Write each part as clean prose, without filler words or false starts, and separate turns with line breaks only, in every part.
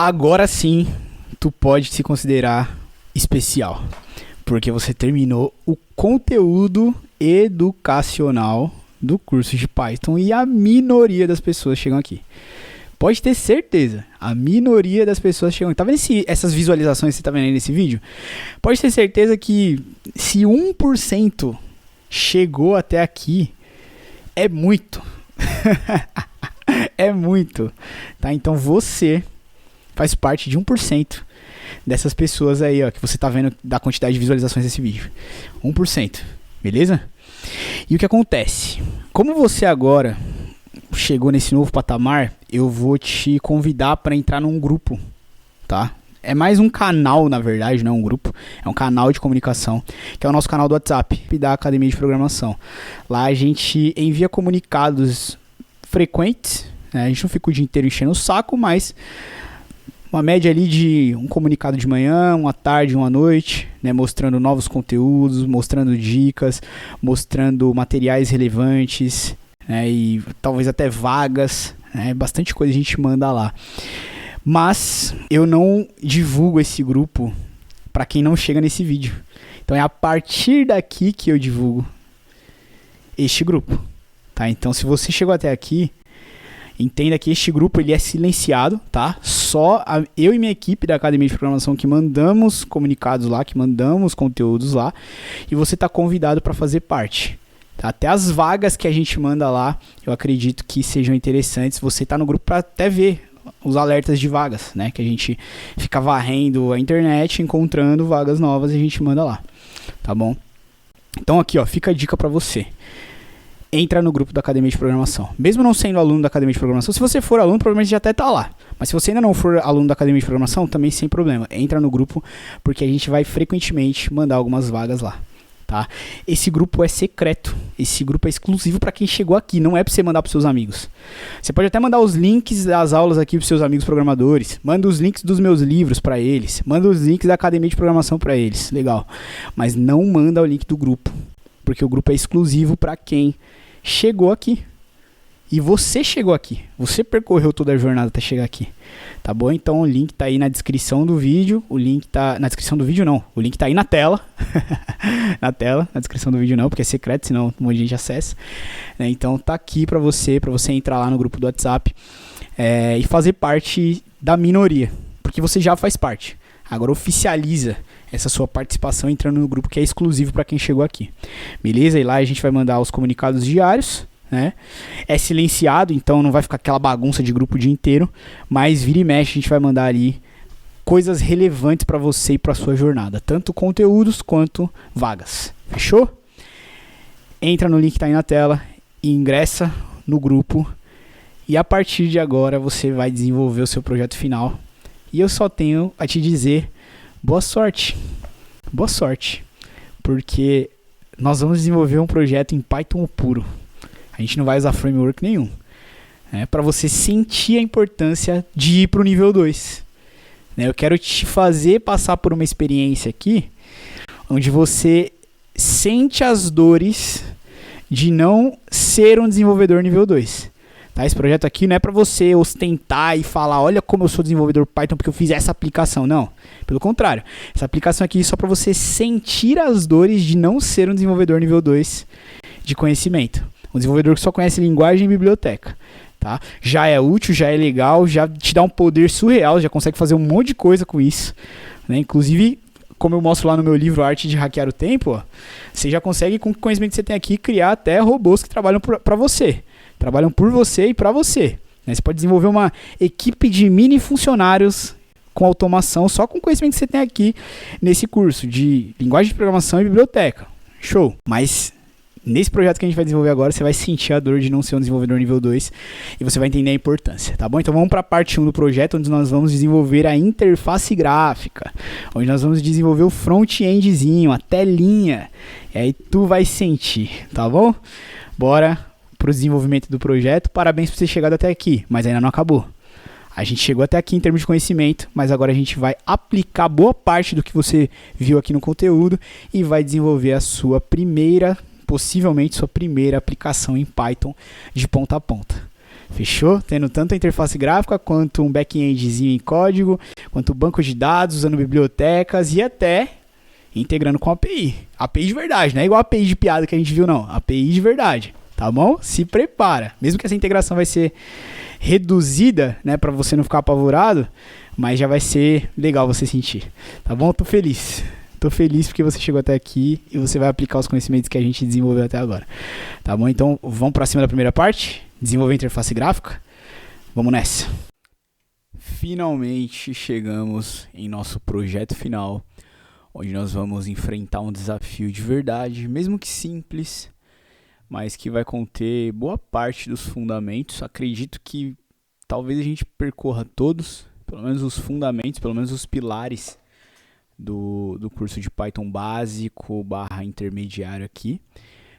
Agora sim, tu pode se considerar especial, porque você terminou o conteúdo educacional do curso de Python e a minoria das pessoas chegam aqui. Pode ter certeza, a minoria das pessoas chegam aqui. Tá vendo essas visualizações que você tá vendo aí nesse vídeo? Pode ter certeza que se 1% chegou até aqui, é muito. É muito, tá? Então você faz parte de 1% dessas pessoas aí, ó, que você tá vendo da quantidade de visualizações desse vídeo. 1%, beleza? E o que acontece? Como você agora chegou nesse novo patamar, eu vou te convidar para entrar num grupo, tá? É mais um canal, na verdade, não é um grupo. É um canal de comunicação, que é o nosso canal do WhatsApp da Academia de Programação. Lá a gente envia comunicados frequentes, né? A gente não fica o dia inteiro enchendo o saco, mas uma média ali de um comunicado de manhã, uma tarde, uma noite, né, mostrando novos conteúdos, mostrando dicas, mostrando materiais relevantes, né, e talvez até vagas, né, bastante coisa a gente manda lá. Mas eu não divulgo esse grupo para quem não chega nesse vídeo. Então é a partir daqui que eu divulgo este grupo, tá? Então se você chegou até aqui, entenda que este grupo ele é silenciado, tá? Só eu e minha equipe da Academia de Programação que mandamos comunicados lá, que mandamos conteúdos lá, e você está convidado para fazer parte. Tá? Até as vagas que a gente manda lá, eu acredito que sejam interessantes. Você está no grupo para até ver os alertas de vagas, né? Que a gente fica varrendo a internet, encontrando vagas novas e a gente manda lá, tá bom? Então aqui, ó, fica a dica para você. Entra no grupo da Academia de Programação. Mesmo não sendo aluno da Academia de Programação, se você for aluno, provavelmente já até tá lá. Mas se você ainda não for aluno da Academia de Programação, também sem problema. Entra no grupo, porque a gente vai frequentemente mandar algumas vagas lá, tá? Esse grupo é secreto. Esse grupo é exclusivo para quem chegou aqui. Não é para você mandar para seus amigos. Você pode até mandar os links das aulas aqui para seus amigos programadores. Manda os links dos meus livros para eles. Manda os links da Academia de Programação para eles. Legal. Mas não manda o link do grupo, porque o grupo é exclusivo para quem chegou aqui. E você chegou aqui. Você percorreu toda a jornada até chegar aqui. Tá bom? Então o link tá aí na descrição do vídeo. O link tá... Na descrição do vídeo não. O link tá aí na tela. Na tela. Na descrição do vídeo não, porque é secreto, senão um monte de gente acessa. Então tá aqui pra você entrar lá no grupo do WhatsApp e fazer parte da minoria. Porque você já faz parte. Agora oficializa essa sua participação entrando no grupo que é exclusivo para quem chegou aqui. Beleza? E lá a gente vai mandar os comunicados diários, né? É silenciado, então não vai ficar aquela bagunça de grupo o dia inteiro, mas vira e mexe a gente vai mandar ali coisas relevantes para você e para sua jornada, tanto conteúdos quanto vagas. Fechou? Entra no link que tá aí na tela, ingressa no grupo e a partir de agora você vai desenvolver o seu projeto final. E eu só tenho a te dizer boa sorte. Boa sorte. Porque nós vamos desenvolver um projeto em Python puro. A gente não vai usar framework nenhum. Para você sentir a importância de ir para o nível 2. Eu quero te fazer passar por uma experiência aqui onde você sente as dores de não ser um desenvolvedor nível 2. Tá? Esse projeto aqui não é para você ostentar e falar, olha como eu sou desenvolvedor Python porque eu fiz essa aplicação. Não, pelo contrário. Essa aplicação aqui é só para você sentir as dores de não ser um desenvolvedor nível 2 de conhecimento. Um desenvolvedor que só conhece linguagem e biblioteca. Tá? Já é útil, já é legal, já te dá um poder surreal, já consegue fazer um monte de coisa com isso. Né? Inclusive, como eu mostro lá no meu livro Arte de Hackear o Tempo, ó, você já consegue, com o conhecimento que você tem aqui, criar até robôs que trabalham para você. Trabalham por você e para você. Né? Você pode desenvolver uma equipe de mini funcionários com automação só com o conhecimento que você tem aqui nesse curso de linguagem de programação e biblioteca. Show! Mas nesse projeto que a gente vai desenvolver agora, você vai sentir a dor de não ser um desenvolvedor nível 2 e você vai entender a importância, tá bom? Então vamos para a parte 1 do projeto, onde nós vamos desenvolver a interface gráfica, onde nós vamos desenvolver o front-endzinho, a telinha, e aí tu vai sentir, tá bom? Bora para o desenvolvimento do projeto. Parabéns por ter chegado até aqui, mas ainda não acabou. A gente chegou até aqui em termos de conhecimento, mas agora a gente vai aplicar boa parte do que você viu aqui no conteúdo e vai desenvolver a sua primeira, possivelmente sua primeira aplicação em Python de ponta a ponta. Fechou? Tendo tanto a interface gráfica, quanto um back-endzinho em código, quanto banco de dados, usando bibliotecas e até integrando com API. API de verdade, não é igual a API de piada que a gente viu, não. API de verdade, tá bom? Se prepara. Mesmo que essa integração vai ser reduzida, né, para você não ficar apavorado, mas já vai ser legal você sentir, tá bom? Tô feliz porque você chegou até aqui e você vai aplicar os conhecimentos que a gente desenvolveu até agora, tá bom? Então vamos para cima da primeira parte, desenvolver interface gráfica. Vamos nessa. Finalmente chegamos em nosso projeto final, onde nós vamos enfrentar um desafio de verdade, mesmo que simples, mas que vai conter boa parte dos fundamentos. Acredito que talvez a gente percorra todos, pelo menos os fundamentos, pelo menos os pilares do curso de Python básico / intermediário aqui,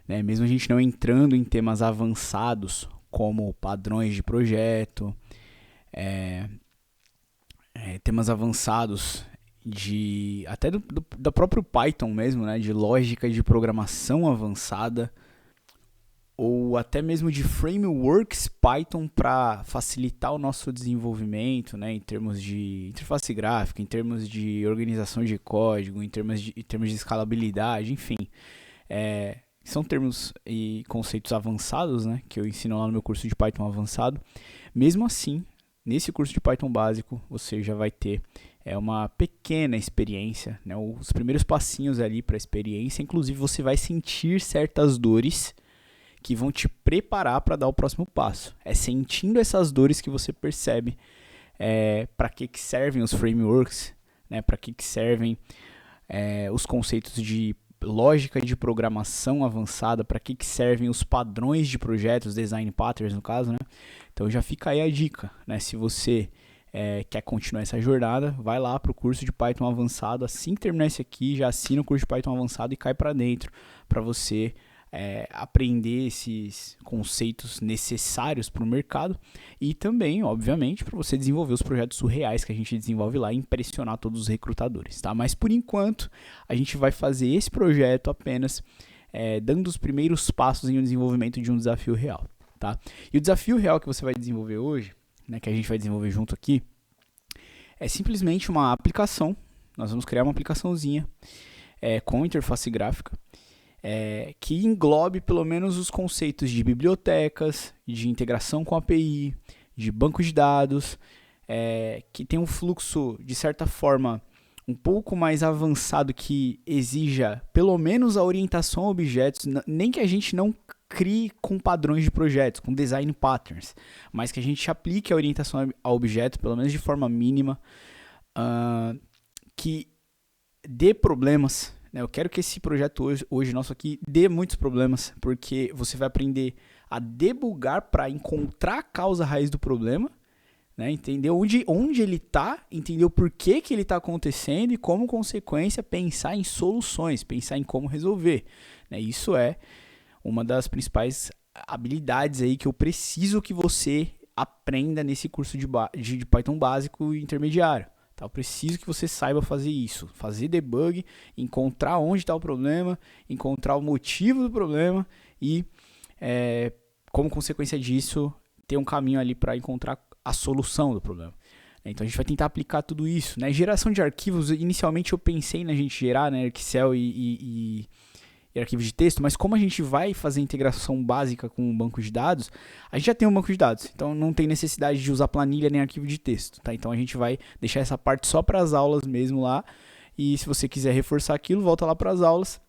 né? Mesmo a gente não entrando em temas avançados, como padrões de projeto, temas avançados até do próprio Python mesmo, né? De lógica de programação avançada, ou até mesmo de frameworks Python para facilitar o nosso desenvolvimento, né, em termos de interface gráfica, em termos de organização de código, em termos de escalabilidade, enfim. São termos e conceitos avançados, né, que eu ensino lá no meu curso de Python avançado. Mesmo assim, nesse curso de Python básico, você já vai ter uma pequena experiência, né, os primeiros passinhos ali para a experiência. Inclusive, você vai sentir certas dores que vão te preparar para dar o próximo passo. É sentindo essas dores que você percebe para que servem os frameworks, né? Para que servem os conceitos de lógica de programação avançada, para que servem os padrões de projetos, design patterns no caso, né? Então já fica aí a dica, né? Se você quer continuar essa jornada, vai lá para o curso de Python avançado. Assim que terminar esse aqui, já assina o curso de Python avançado e cai para dentro, para você aprender esses conceitos necessários para o mercado e também, obviamente, para você desenvolver os projetos surreais que a gente desenvolve lá e impressionar todos os recrutadores, tá? Mas por enquanto a gente vai fazer esse projeto apenas dando os primeiros passos em um desenvolvimento de um desafio real, tá? E o desafio real que você vai desenvolver hoje, né, que a gente vai desenvolver junto aqui, é simplesmente uma aplicação. Nós vamos criar uma aplicaçãozinha com interface gráfica, que englobe pelo menos os conceitos de bibliotecas, de integração com API, de banco de dados, que tem um fluxo, de certa forma, um pouco mais avançado, que exija pelo menos a orientação a objetos, nem que a gente não crie com padrões de projetos, com design patterns, mas que a gente aplique a orientação a objetos, pelo menos de forma mínima, que dê problemas. Eu quero que esse projeto hoje nosso aqui dê muitos problemas, porque você vai aprender a debugar para encontrar a causa raiz do problema, né? Entender onde ele está, entender o porquê que ele está acontecendo e, como consequência, pensar em soluções, pensar em como resolver, né? Isso é uma das principais habilidades aí que eu preciso que você aprenda nesse curso de Python básico e intermediário. Eu preciso que você saiba fazer isso, fazer debug, encontrar onde está o problema, encontrar o motivo do problema e, como consequência disso, ter um caminho ali para encontrar a solução do problema. Então a gente vai tentar aplicar tudo isso, né? Geração de arquivos, inicialmente eu pensei na gente gerar, né, Excel e arquivos de texto, mas como a gente vai fazer integração básica com um banco de dados, a gente já tem um banco de dados, então não tem necessidade de usar planilha nem arquivo de texto, tá? Então a gente vai deixar essa parte só para as aulas mesmo lá, e se você quiser reforçar aquilo, volta lá para as aulas,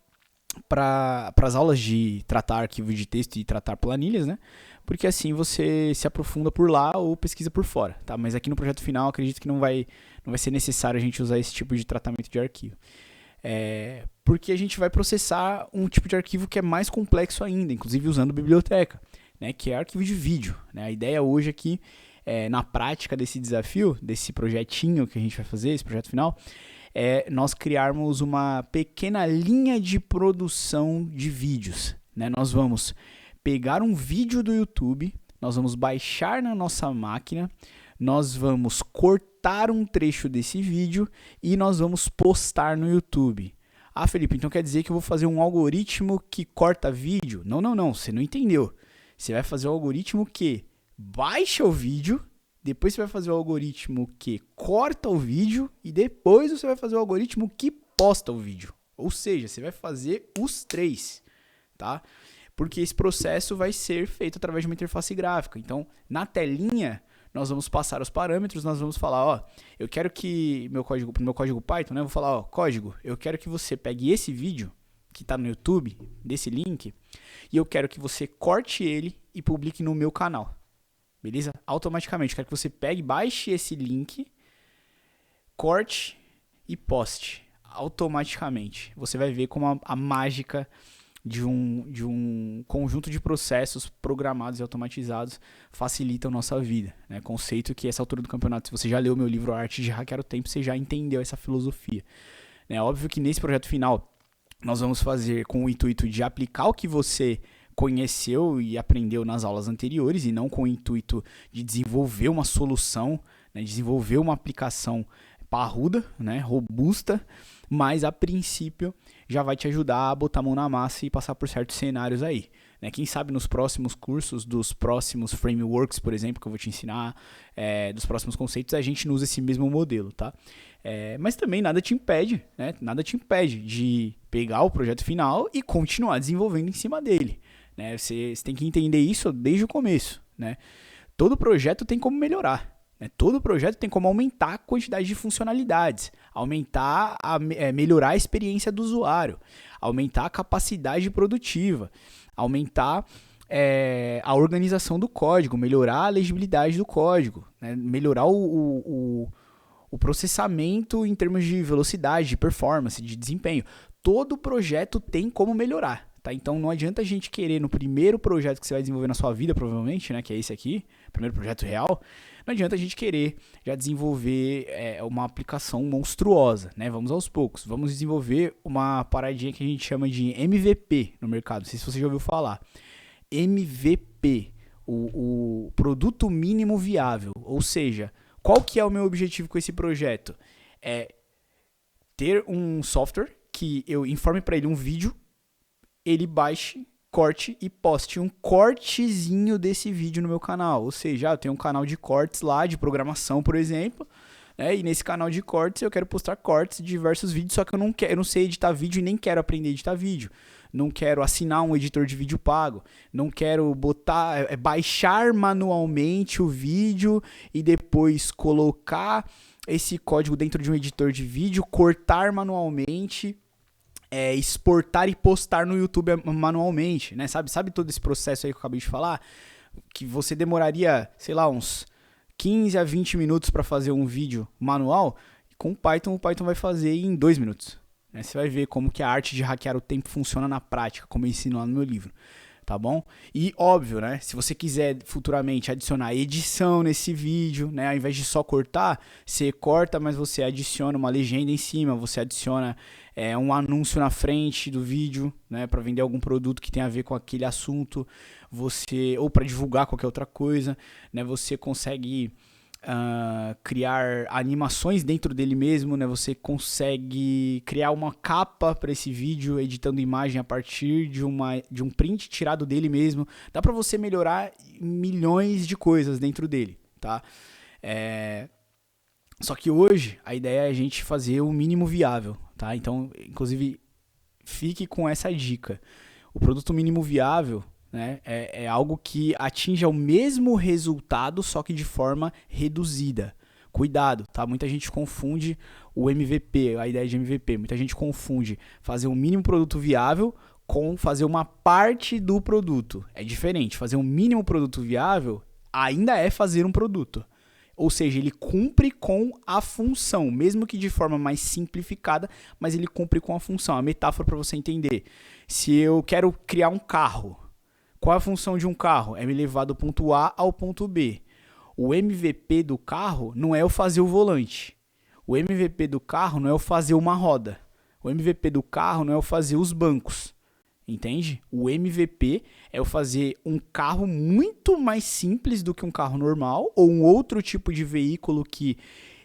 para as aulas de tratar arquivo de texto e tratar planilhas, né? Porque assim você se aprofunda por lá ou pesquisa por fora, tá? Mas aqui no projeto final, acredito que não vai ser necessário a gente usar esse tipo de tratamento de arquivo. Porque a gente vai processar um tipo de arquivo que é mais complexo ainda, inclusive usando biblioteca, né, que é arquivo de vídeo, né? A ideia hoje aqui, na prática desse desafio, desse projetinho que a gente vai fazer, esse projeto final, é nós criarmos uma pequena linha de produção de vídeos, né? Nós vamos pegar um vídeo do YouTube, nós vamos baixar na nossa máquina, nós vamos cortar um trecho desse vídeo e nós vamos postar no YouTube. Ah, Felipe, então quer dizer que eu vou fazer um algoritmo que corta vídeo? Não, você não entendeu. Você vai fazer um algoritmo que baixa o vídeo, depois você vai fazer o algoritmo que corta o vídeo e depois você vai fazer o algoritmo que posta o vídeo. Ou seja, você vai fazer os 3, tá? Porque esse processo vai ser feito através de uma interface gráfica. Então, na telinha, nós vamos passar os parâmetros, nós vamos falar, ó, eu quero que pro meu código Python, né, eu vou falar, ó, código, eu quero que você pegue esse vídeo que está no YouTube, desse link, e eu quero que você corte ele e publique no meu canal. Beleza? Automaticamente, eu quero que você pegue, baixe esse link, corte e poste. Automaticamente. Você vai ver como a mágica de um conjunto de processos programados e automatizados facilita a nossa vida. Né? Conceito que essa altura do campeonato, se você já leu meu livro A Arte de Hackear o Tempo, você já entendeu essa filosofia. É óbvio que nesse projeto final, nós vamos fazer com o intuito de aplicar o que você conheceu e aprendeu nas aulas anteriores e não com o intuito de desenvolver uma solução, né, desenvolver uma aplicação parruda, né, robusta, mas a princípio já vai te ajudar a botar a mão na massa e passar por certos cenários aí. Né? Quem sabe nos próximos cursos, dos próximos frameworks, por exemplo, que eu vou te ensinar, dos próximos conceitos, a gente não usa esse mesmo modelo, tá? Mas também nada te impede, né? Nada te impede de pegar o projeto final e continuar desenvolvendo em cima dele. Né? Você tem que entender isso desde o começo. Né? Todo projeto tem como melhorar. Né? Todo projeto tem como aumentar a quantidade de funcionalidades, melhorar a experiência do usuário, aumentar a capacidade produtiva, aumentar a organização do código, melhorar a legibilidade do código, né? Melhorar o processamento em termos de velocidade, de performance, de desempenho. Todo projeto tem como melhorar. Tá? Então não adianta a gente querer no primeiro projeto que você vai desenvolver na sua vida, provavelmente, né, que é esse aqui, primeiro projeto real, não adianta a gente querer já desenvolver uma aplicação monstruosa, né? Vamos aos poucos. Vamos desenvolver uma paradinha que a gente chama de MVP no mercado. Não sei se você já ouviu falar. MVP, o produto mínimo viável. Ou seja, qual que é o meu objetivo com esse projeto? É ter um software que eu informe para ele um vídeo, ele baixe, corte e poste um cortezinho desse vídeo no meu canal. Ou seja, eu tenho um canal de cortes lá, de programação, por exemplo, né? E nesse canal de cortes eu quero postar cortes de diversos vídeos, só que eu não sei editar vídeo e nem quero aprender a editar vídeo. Não quero assinar um editor de vídeo pago. Não quero baixar manualmente o vídeo e depois colocar esse código dentro de um editor de vídeo, cortar manualmente, exportar e postar no YouTube manualmente, né? Sabe todo esse processo aí que eu acabei de falar? Que você demoraria, sei lá, uns 15 a 20 minutos para fazer um vídeo manual, com o Python vai fazer em 2 minutos. Né? Você vai ver como que a arte de hackear o tempo funciona na prática, como eu ensino lá no meu livro. Tá bom? E óbvio, né? Se você quiser futuramente adicionar edição nesse vídeo, né? Ao invés de só cortar, você corta, mas você adiciona uma legenda em cima, você adiciona um anúncio na frente do vídeo, né? Para vender algum produto que tem a ver com aquele assunto, ou para divulgar qualquer outra coisa, né? Você consegue criar animações dentro dele mesmo, né? Você consegue criar uma capa para esse vídeo, editando imagem a partir de um print tirado dele mesmo. Dá para você melhorar milhões de coisas dentro dele, tá? Só que hoje a ideia é a gente fazer o mínimo viável, tá? Então, inclusive, fique com essa dica. O produto mínimo viável, né, é algo que atinja o mesmo resultado, só que de forma reduzida. Cuidado, tá? Muita gente confunde o MVP, a ideia de MVP. Muita gente confunde fazer um mínimo produto viável com fazer uma parte do produto. É diferente. Fazer um mínimo produto viável ainda é fazer um produto. Ou seja, ele cumpre com a função, mesmo que de forma mais simplificada, mas ele cumpre com a função. A metáfora para você entender. Se eu quero criar um carro, qual é a função de um carro? É me levar do ponto A ao ponto B. O MVP do carro não é eu fazer o volante. O MVP do carro não é eu fazer uma roda. O MVP do carro não é eu fazer os bancos. Entende? O MVP é eu fazer um carro muito mais simples do que um carro normal, ou um outro tipo de veículo que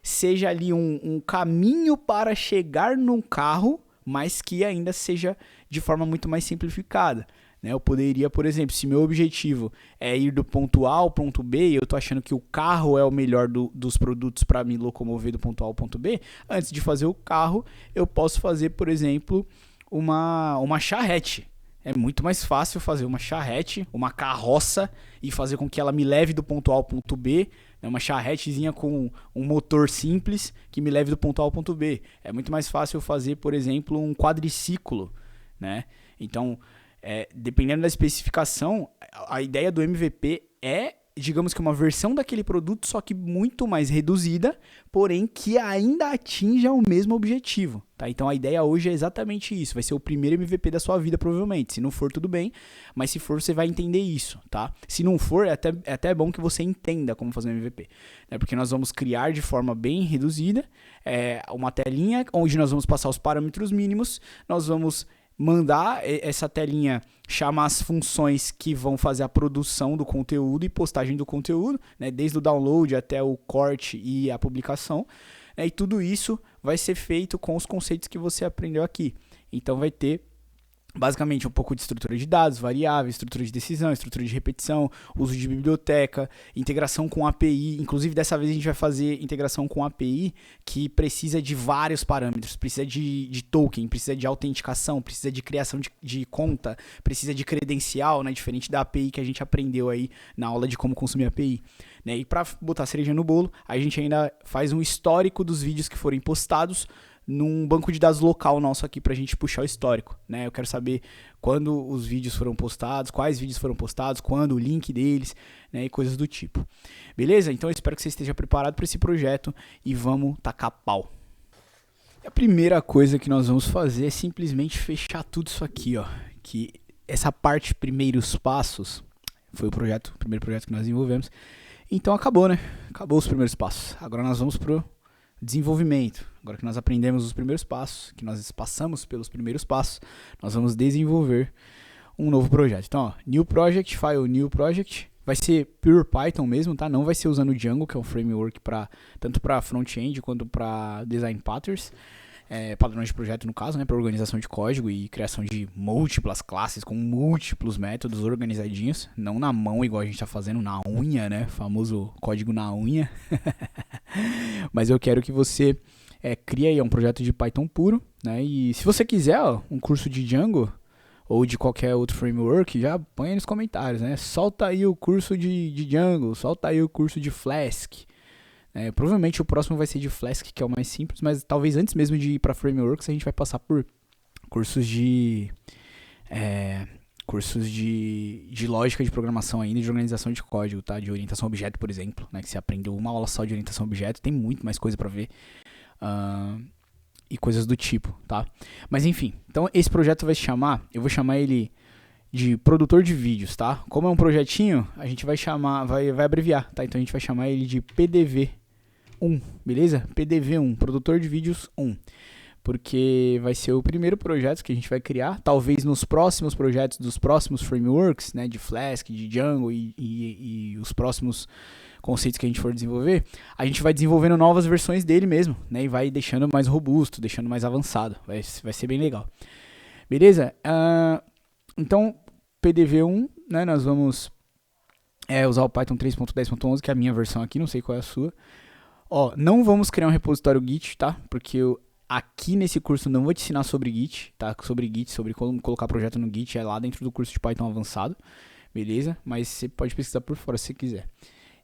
seja ali um caminho para chegar num carro, mas que ainda seja de forma muito mais simplificada. né? Eu poderia, por exemplo, se meu objetivo é ir do ponto A ao ponto B e eu estou achando que o carro é o melhor dos produtos para me locomover do ponto A ao ponto B, antes de fazer o carro, eu posso fazer, por exemplo, uma charrete. É muito mais fácil fazer uma charrete, uma carroça, e fazer com que ela me leve do ponto A ao ponto B, né? Uma charretezinha com um motor simples que me leve do ponto A ao ponto B. É muito mais fácil fazer, por exemplo, um quadriciclo, né? Então, dependendo da especificação, a ideia do MVP é, digamos que uma versão daquele produto, só que muito mais reduzida, porém que ainda atinja o mesmo objetivo, tá? Então a ideia hoje é exatamente isso, vai ser o primeiro MVP da sua vida provavelmente, se não for tudo bem, mas se for você vai entender isso, tá? Se não for, é até bom que você entenda como fazer um MVP, né? Porque nós vamos criar de forma bem reduzida uma telinha onde nós vamos passar os parâmetros mínimos, nós vamos mandar essa telinha chamar as funções que vão fazer a produção do conteúdo e postagem do conteúdo, né, desde o download até o corte e a publicação, né, e tudo isso vai ser feito com os conceitos que você aprendeu aqui. Então vai ter basicamente um pouco de estrutura de dados, variáveis, estrutura de decisão, estrutura de repetição, uso de biblioteca, integração com API. Inclusive, dessa vez a gente vai fazer integração com API que precisa de vários parâmetros. Precisa de token, precisa de autenticação, precisa de criação de conta, precisa de credencial, né? Diferente da API que a gente aprendeu aí na aula de como consumir API. Né? E para botar a cereja no bolo, a gente ainda faz um histórico dos vídeos que forem postados num banco de dados local nosso aqui pra gente puxar o histórico, né? Eu quero saber quando os vídeos foram postados, quais vídeos foram postados, quando, o link deles, né? E coisas do tipo. Beleza? Então eu espero que você esteja preparado para esse projeto e vamos tacar pau. A primeira coisa que nós vamos fazer é simplesmente fechar tudo isso aqui, ó. Que essa parte, primeiros passos, foi o primeiro projeto que nós desenvolvemos. Então acabou, né? Acabou os primeiros passos. Agora nós vamos pro desenvolvimento. Agora que nós aprendemos os primeiros passos, que nós passamos pelos primeiros passos, nós vamos desenvolver um novo projeto. Então, ó, new project, file new project, vai ser pure Python mesmo, tá? Não vai ser usando o Django, que é um framework tanto para front-end quanto para design patterns, padrões de projeto no caso, né? Para organização de código e criação de múltiplas classes com múltiplos métodos organizadinhos, não na mão igual a gente está fazendo na unha, né? Famoso código na unha. Mas eu quero que você crie aí um projeto de Python puro, né? E se você quiser um curso de Django ou de qualquer outro framework, já põe aí nos comentários, né? Solta aí o curso de Django, solta aí o curso de Flask. Provavelmente o próximo vai ser de Flask, que é o mais simples, mas talvez antes mesmo de ir para frameworks a gente vai passar por cursos de lógica de programação ainda, de organização de código, tá? De orientação a objeto, por exemplo, né? Que você aprendeu uma aula só de orientação a objeto, tem muito mais coisa para ver. E coisas do tipo, tá? Mas enfim, então esse projeto vai se chamar, eu vou chamar ele de produtor de vídeos, tá? Como é um projetinho, a gente vai chamar, vai abreviar, tá? Então a gente vai chamar ele de PDV1, beleza? PDV1, produtor de vídeos 1. Porque vai ser o primeiro projeto que a gente vai criar, talvez nos próximos projetos dos próximos frameworks, né, de Flask, de Django e os próximos conceitos que a gente for desenvolver, a gente vai desenvolvendo novas versões dele mesmo, né, e vai deixando mais robusto, deixando mais avançado, vai ser bem legal. Beleza? Então, PDV1, né, nós vamos usar o Python 3.10.11, que é a minha versão aqui, não sei qual é a sua. Não vamos criar um repositório Git, tá? Porque aqui nesse curso não vou te ensinar sobre Git, tá? Sobre como colocar projeto no Git, é lá dentro do curso de Python avançado, beleza? Mas você pode pesquisar por fora se você quiser.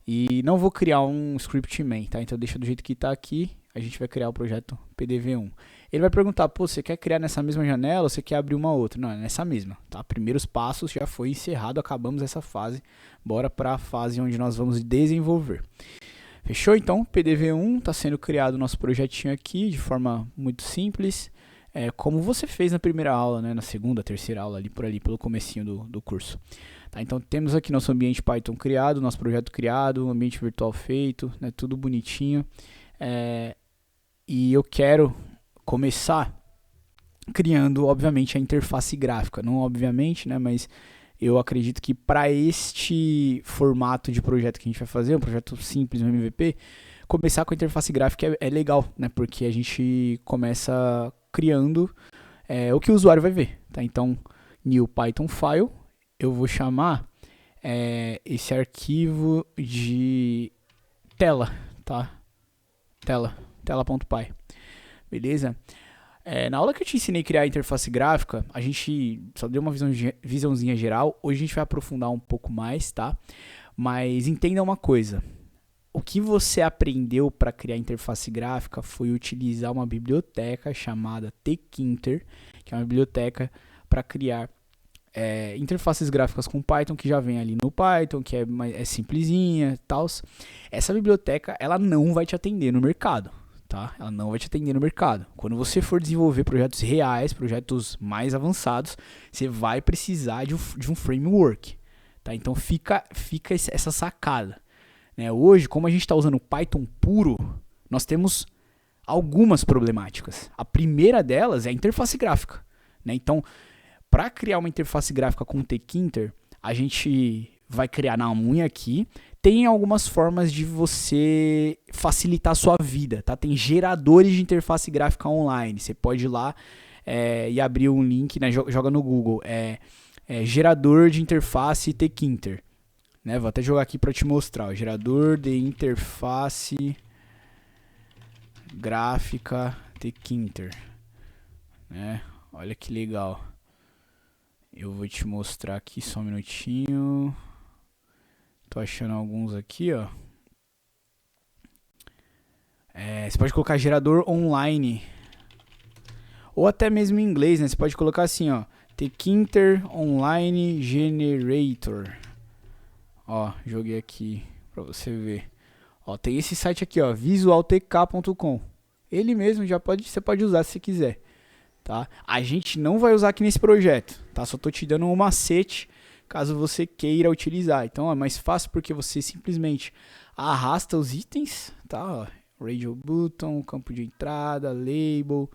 E não vou criar um script main, tá? Então deixa do jeito que tá aqui, a gente vai criar o projeto PDV1. Ele vai perguntar, você quer criar nessa mesma janela ou você quer abrir uma outra? Não, é nessa mesma, tá? Primeiros passos já foi encerrado, acabamos essa fase. Bora para a fase onde nós vamos desenvolver. Fechou? Então, PDV1 está sendo criado o nosso projetinho aqui de forma muito simples, como você fez na primeira aula, né? Na segunda, terceira aula, pelo comecinho do curso. Tá? Então, temos aqui nosso ambiente Python criado, nosso projeto criado, ambiente virtual feito, né? Tudo bonitinho. E eu quero começar criando, obviamente, a interface gráfica. Não obviamente, né? Mas eu acredito que para este formato de projeto que a gente vai fazer, um projeto simples, um MVP, começar com a interface gráfica é legal, né? Porque a gente começa criando o que o usuário vai ver, tá? Então, new Python file, eu vou chamar esse arquivo de tela, tá? Tela.py, beleza? Na aula que eu te ensinei a criar a interface gráfica, a gente só deu uma visãozinha geral. Hoje a gente vai aprofundar um pouco mais, tá? Mas entenda uma coisa. O que você aprendeu para criar interface gráfica foi utilizar uma biblioteca chamada Tkinter, que é uma biblioteca para criar interfaces gráficas com Python, que já vem ali no Python, que é simplesinha e tal. Essa biblioteca, ela não vai te atender no mercado, tá? Ela não vai te atender no mercado. Quando você for desenvolver projetos reais, projetos mais avançados, você vai precisar de um framework, tá? Então fica essa sacada. Hoje, como a gente está usando Python puro, nós temos algumas problemáticas. A primeira delas é a interface gráfica. Então, para criar uma interface gráfica com o Tkinter, a gente vai criar na unha aqui. Tem algumas formas de você facilitar a sua vida, tá? Tem geradores de interface gráfica online. Você pode ir lá e abrir um link, né? Joga no Google. Gerador de interface Tkinter. Vou até jogar aqui para te mostrar. O gerador de interface gráfica Tkinter. Olha que legal. Eu vou te mostrar aqui só um minutinho. Tô achando alguns aqui, ó. Você pode colocar gerador online. Ou até mesmo em inglês, né? Você pode colocar assim, ó. Tkinter Online Generator. Ó, joguei aqui pra você ver. Ó, tem esse site aqui, ó. visualtk.com. Ele mesmo você pode usar se quiser. Tá? A gente não vai usar aqui nesse projeto, tá? Só tô te dando um macete caso você queira utilizar. Então é mais fácil porque você simplesmente arrasta os itens, tá? Ó, radio button, campo de entrada, label,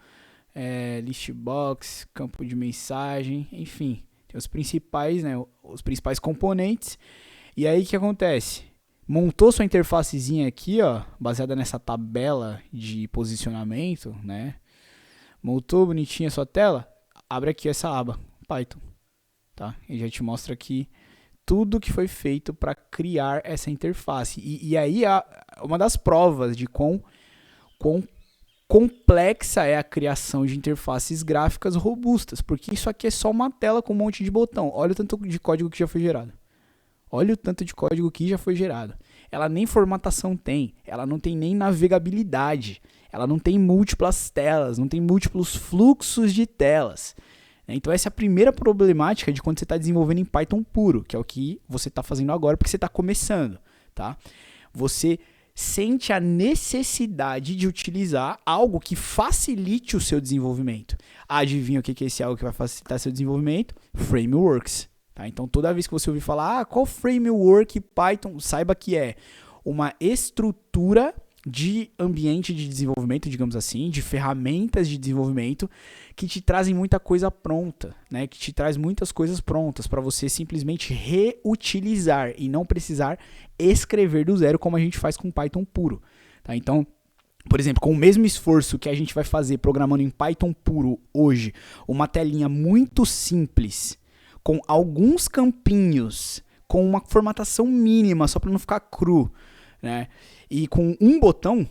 list box, campo de mensagem, enfim, tem os principais, né? Os principais componentes. E aí o que acontece? Montou sua interfacezinha aqui, ó, baseada nessa tabela de posicionamento, né? Montou bonitinha a sua tela, abre aqui essa aba, Python, tá? E já te mostra aqui tudo que foi feito para criar essa interface. E aí uma das provas de quão complexa é a criação de interfaces gráficas robustas, porque isso aqui é só uma tela com um monte de botão. Olha o tanto de código que já foi gerado. Ela nem formatação tem, ela não tem nem navegabilidade. Ela não tem múltiplas telas, não tem múltiplos fluxos de telas. Então essa é a primeira problemática de quando você está desenvolvendo em Python puro, que é o que você está fazendo agora porque você está começando. Tá? Você sente a necessidade de utilizar algo que facilite o seu desenvolvimento. Adivinha o que é esse algo que vai facilitar seu desenvolvimento? Frameworks. Tá? Então toda vez que você ouvir falar, qual framework Python, saiba que é uma estrutura de ambiente de desenvolvimento, digamos assim, de ferramentas de desenvolvimento que te trazem muita coisa pronta, né? Que te traz muitas coisas prontas para você simplesmente reutilizar e não precisar escrever do zero como a gente faz com Python puro. Tá? Então, por exemplo, com o mesmo esforço que a gente vai fazer programando em Python puro hoje, uma telinha muito simples, com alguns campinhos, com uma formatação mínima, só para não ficar cru, né? E com um botão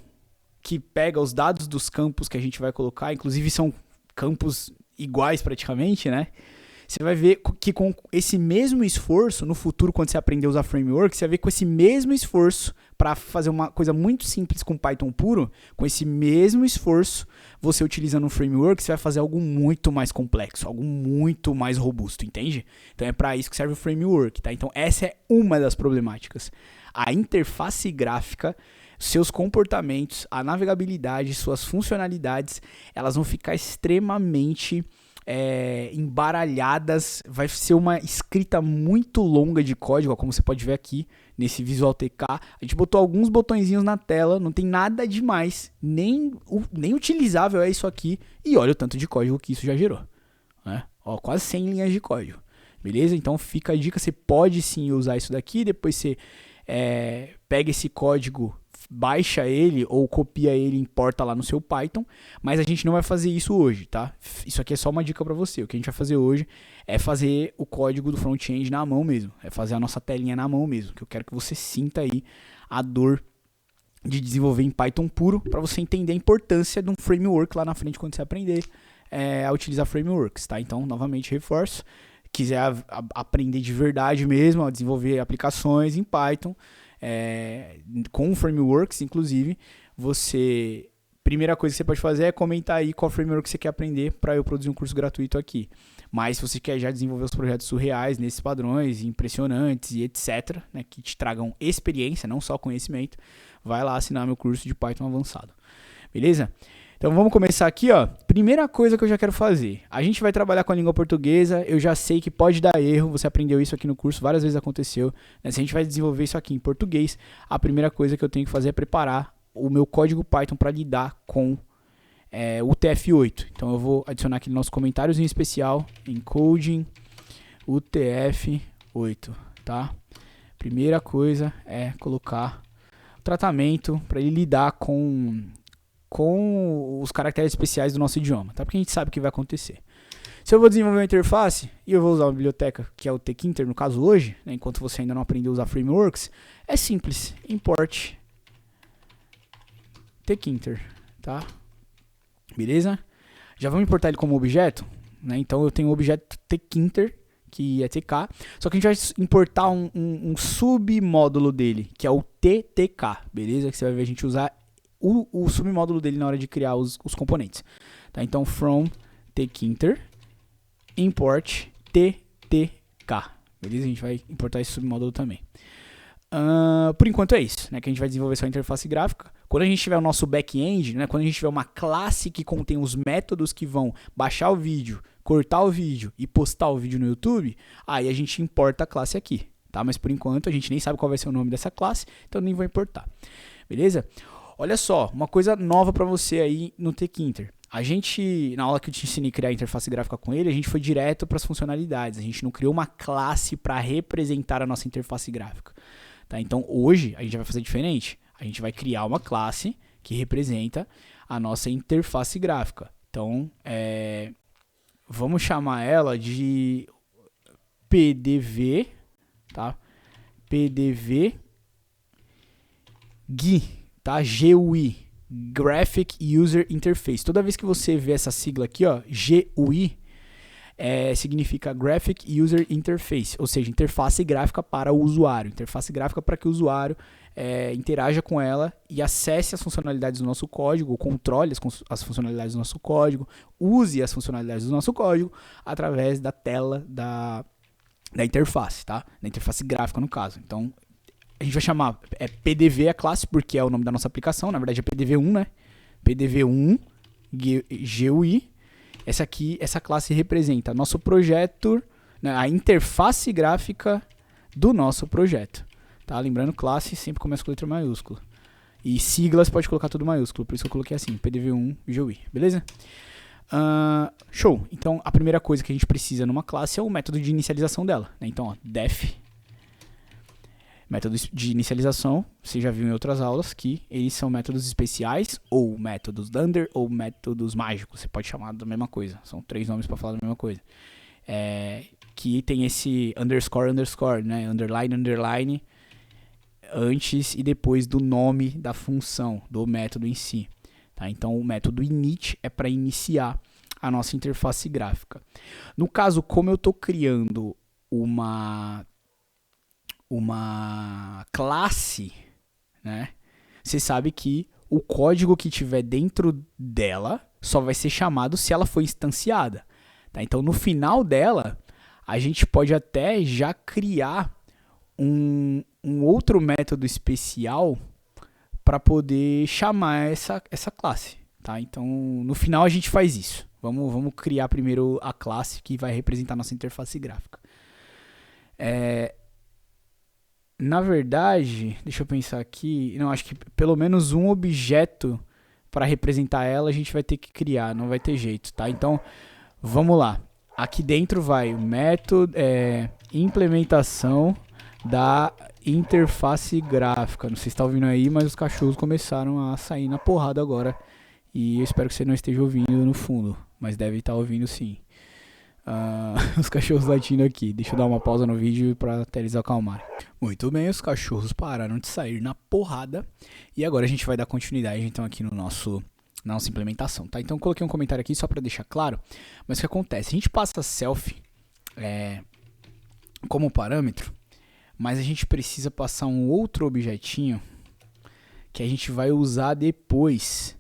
que pega os dados dos campos que a gente vai colocar, inclusive são campos iguais praticamente, né? Você vai ver que com esse mesmo esforço, no futuro, quando você aprender a usar framework, você vai ver que com esse mesmo esforço, para fazer uma coisa muito simples com Python puro, com esse mesmo esforço, você utilizando um framework, você vai fazer algo muito mais complexo, algo muito mais robusto, entende? Então é para isso que serve o framework, tá? Então essa é uma das problemáticas. A interface gráfica, seus comportamentos, a navegabilidade, suas funcionalidades, elas vão ficar extremamente embaralhadas. Vai ser uma escrita muito longa de código, ó, como você pode ver aqui nesse Visual TK. A gente botou alguns botõezinhos na tela, não tem nada demais, nem utilizável é isso aqui. E olha o tanto de código que isso já gerou, né? Ó, quase 100 linhas de código, beleza? Então fica a dica, você pode sim usar isso daqui, depois você pega esse código, baixa ele ou copia ele e importa lá no seu Python, mas a gente não vai fazer isso hoje, tá? Isso aqui é só uma dica para você. O que a gente vai fazer hoje é fazer o código do front-end na mão mesmo, é fazer a nossa telinha na mão mesmo, que eu quero que você sinta aí a dor de desenvolver em Python puro, para você entender a importância de um framework lá na frente quando você aprender a utilizar frameworks, tá? Então, novamente, reforço. Quiser aprender de verdade mesmo, a desenvolver aplicações em Python, com frameworks, inclusive, primeira coisa que você pode fazer é comentar aí qual framework você quer aprender para eu produzir um curso gratuito aqui. Mas se você quer já desenvolver os projetos surreais nesses padrões, impressionantes e etc., né, que te tragam experiência, não só conhecimento, vai lá assinar meu curso de Python avançado. Beleza? Então vamos começar aqui, ó. Primeira coisa que eu já quero fazer. A gente vai trabalhar com a língua portuguesa. Eu já sei que pode dar erro. Você aprendeu isso aqui no curso, várias vezes aconteceu. Né? Se a gente vai desenvolver isso aqui em português, a primeira coisa que eu tenho que fazer é preparar o meu código Python para lidar com o UTF-8. Então eu vou adicionar aqui no nosso comentários em especial, encoding UTF-8, tá? Primeira coisa é colocar o tratamento para ele lidar com os caracteres especiais do nosso idioma, tá? Porque a gente sabe o que vai acontecer. Se eu vou desenvolver uma interface e eu vou usar uma biblioteca que é o tkinter, no caso hoje, né, enquanto você ainda não aprendeu a usar frameworks, é simples, import tkinter, tá? Beleza? Já vamos importar ele como objeto, né? Então eu tenho o objeto tkinter, que é tk, só que a gente vai importar um submódulo dele, que é o ttk, beleza? Que você vai ver a gente usar o submódulo dele na hora de criar os componentes. Tá? Então, from tkinter import ttk. Beleza? A gente vai importar esse submódulo também. Por enquanto é isso, né? Que a gente vai desenvolver só a interface gráfica. Quando a gente tiver o nosso back-end, né? Quando a gente tiver uma classe que contém os métodos que vão baixar o vídeo, cortar o vídeo e postar o vídeo no YouTube, aí a gente importa a classe aqui. Tá? Mas por enquanto a gente nem sabe qual vai ser o nome dessa classe, então nem vou importar. Beleza? Olha só, uma coisa nova para você aí no tkinter. A gente, na aula que eu te ensinei a criar a interface gráfica com ele, a gente foi direto para as funcionalidades. A gente não criou uma classe para representar a nossa interface gráfica. Tá? Então hoje a gente vai fazer diferente. A gente vai criar uma classe que representa a nossa interface gráfica. Então, vamos chamar ela de PDV, tá? PDV GUI. Tá? GUI, Graphic User Interface. Toda vez que você vê essa sigla aqui, ó, GUI, significa Graphic User Interface, ou seja, interface gráfica para o usuário. Interface gráfica para que o usuário interaja com ela e acesse as funcionalidades do nosso código, controle as funcionalidades do nosso código, use as funcionalidades do nosso código através da tela da interface, tá? Da interface gráfica, no caso. Então, a gente vai chamar PDV a classe, porque é o nome da nossa aplicação, na verdade é PDV1, né? PDV1 GUI. Essa classe representa nosso projeto, né? A interface gráfica do nosso projeto. Tá? Lembrando, classe sempre começa com letra maiúscula. E siglas pode colocar tudo maiúsculo, por isso que eu coloquei assim, PDV1 GUI, beleza? Show! Então, a primeira coisa que a gente precisa numa classe é o método de inicialização dela. Né? Então, ó, def. Métodos de inicialização, você já viu em outras aulas que eles são métodos especiais, ou métodos dunder, ou métodos mágicos. Você pode chamar da mesma coisa. São 3 nomes para falar da mesma coisa. Que tem esse underscore, underscore, né? Underline, underline, antes e depois do nome da função, do método em si. Tá? Então, o método init é para iniciar a nossa interface gráfica. No caso, como eu estou criando uma classe, né? Você sabe que o código que tiver dentro dela só vai ser chamado se ela for instanciada. Tá? Então, no final dela, a gente pode até já criar um outro método especial para poder chamar essa classe. Tá? Então, no final a gente faz isso. Vamos criar primeiro a classe que vai representar nossa interface gráfica. Na verdade, deixa eu pensar aqui, não, acho que pelo menos um objeto para representar ela a gente vai ter que criar, não vai ter jeito, tá? Então, vamos lá. Aqui dentro vai o método, implementação da interface gráfica. Não sei se está ouvindo aí, mas os cachorros começaram a sair na porrada agora. E eu espero que você não esteja ouvindo no fundo, mas deve estar ouvindo sim. Os cachorros latindo aqui. Deixa eu dar uma pausa no vídeo para até eles acalmarem. Muito bem, os cachorros pararam de sair na porrada. E agora a gente vai dar continuidade então aqui no na nossa implementação, tá? Então eu coloquei um comentário aqui só para deixar claro. Mas o que acontece? A gente passa self como parâmetro, mas a gente precisa passar um outro objetinho que a gente vai usar depois.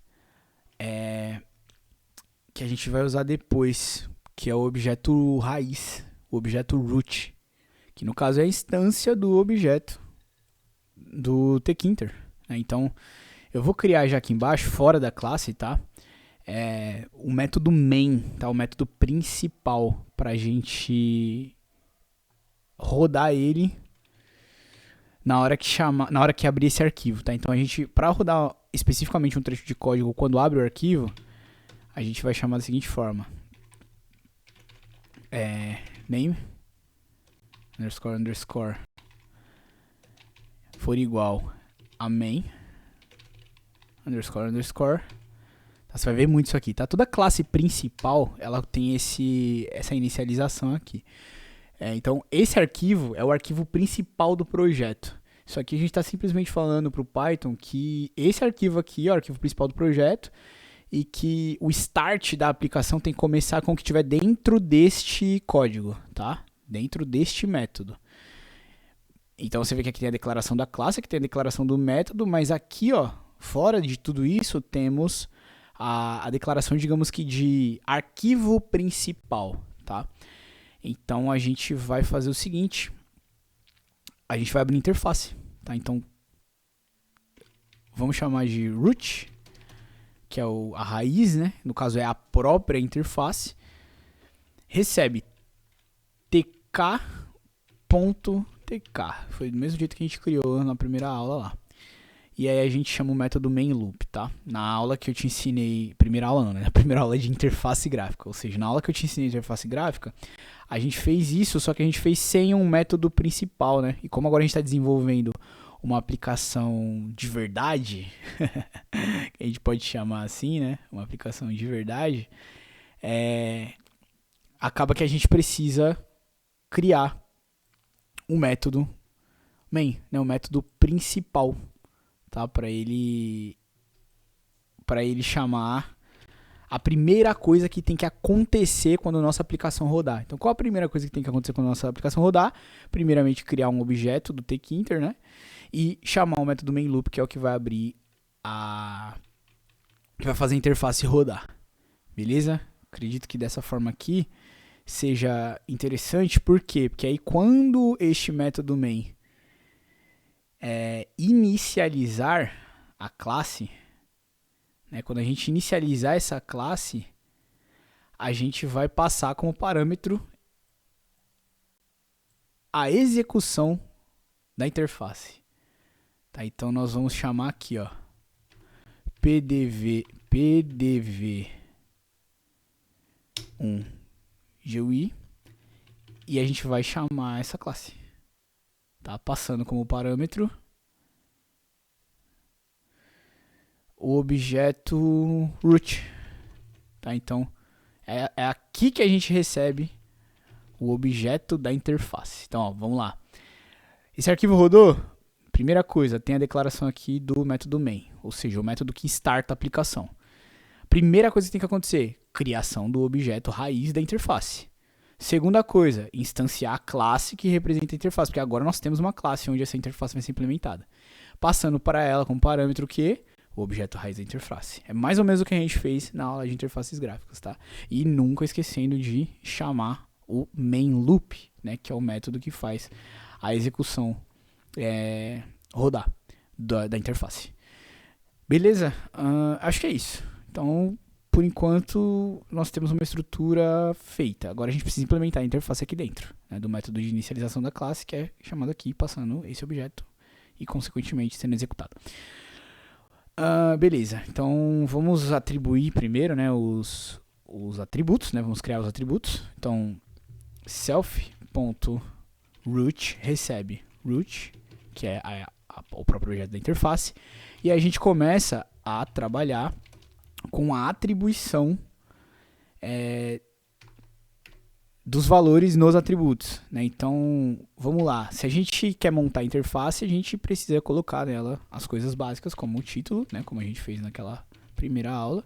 Que é o objeto raiz, o objeto root, que no caso é a instância do objeto do tkinter. Então, eu vou criar já aqui embaixo, fora da classe, tá? O método main, tá? O método principal para a gente rodar ele na hora que abrir esse arquivo, tá? Então, para rodar especificamente um trecho de código quando abre o arquivo, a gente vai chamar da seguinte forma. Name __ for igual a main __. Tá, você vai ver muito isso aqui, tá? Toda classe principal, ela tem essa inicialização aqui. Então, esse arquivo é o arquivo principal do projeto. Isso aqui a gente está simplesmente falando para o Python que esse arquivo aqui é o arquivo principal do projeto e que o start da aplicação tem que começar com o que estiver dentro deste código, tá? Dentro deste método. Então você vê que aqui tem a declaração da classe, aqui tem a declaração do método, mas aqui, ó, fora de tudo isso, temos a declaração, digamos que de arquivo principal, tá? Então a gente vai fazer o seguinte, a gente vai abrir interface, tá? Então vamos chamar de root, que é a raiz, né? No caso é a própria interface, recebe tk.tk, foi do mesmo jeito que a gente criou na primeira aula lá. E aí a gente chama o método main loop, tá? Na aula que eu te ensinei, primeira aula não, né? Na primeira aula de interface gráfica, ou seja, na aula que eu te ensinei de interface gráfica, a gente fez isso, só que a gente fez sem um método principal, né? E como agora a gente está desenvolvendo uma aplicação de verdade, que a gente pode chamar assim, né? Uma aplicação de verdade, acaba que a gente precisa criar um método main, né? Um método principal, tá? Para ele chamar a primeira coisa que tem que acontecer quando a nossa aplicação rodar. Então, qual a primeira coisa que tem que acontecer quando a nossa aplicação rodar? Primeiramente, criar um objeto do tkinter, né? E chamar o método main loop, que é o que vai abrir que vai fazer a interface rodar. Beleza? Acredito que dessa forma aqui seja interessante. Por quê? Porque aí quando este método main inicializar a classe, né, quando a gente inicializar essa classe, a gente vai passar como parâmetro a execução da interface. Tá, então nós vamos chamar aqui, ó, pdv1 GUI, e a gente vai chamar essa classe, tá? Passando como parâmetro o objeto root, tá? Então é aqui que a gente recebe o objeto da interface. Então, ó, vamos lá. Esse arquivo rodou? Primeira coisa, tem a declaração aqui do método main, ou seja, o método que starta a aplicação. Primeira coisa que tem que acontecer, criação do objeto raiz da interface. Segunda coisa, instanciar a classe que representa a interface, porque agora nós temos uma classe onde essa interface vai ser implementada. Passando para ela como parâmetro o quê? O objeto raiz da interface. É mais ou menos o que a gente fez na aula de interfaces gráficas, tá? E nunca esquecendo de chamar o main loop, né, que é o método que faz a execução rodar da interface. Beleza? Acho que é isso. Então, por enquanto, nós temos uma estrutura feita. Agora a gente precisa implementar a interface aqui dentro, né, do método de inicialização da classe, que é chamado aqui, passando esse objeto e, consequentemente, sendo executado. Beleza, então vamos atribuir primeiro, né, os atributos, né, vamos criar os atributos. Então, self.root recebe root, que é o próprio objeto da interface, e a gente começa a trabalhar com a atribuição dos valores nos atributos, né? Então, vamos lá. Se a gente quer montar a interface, a gente precisa colocar nela as coisas básicas, como o título, né? Como a gente fez naquela primeira aula.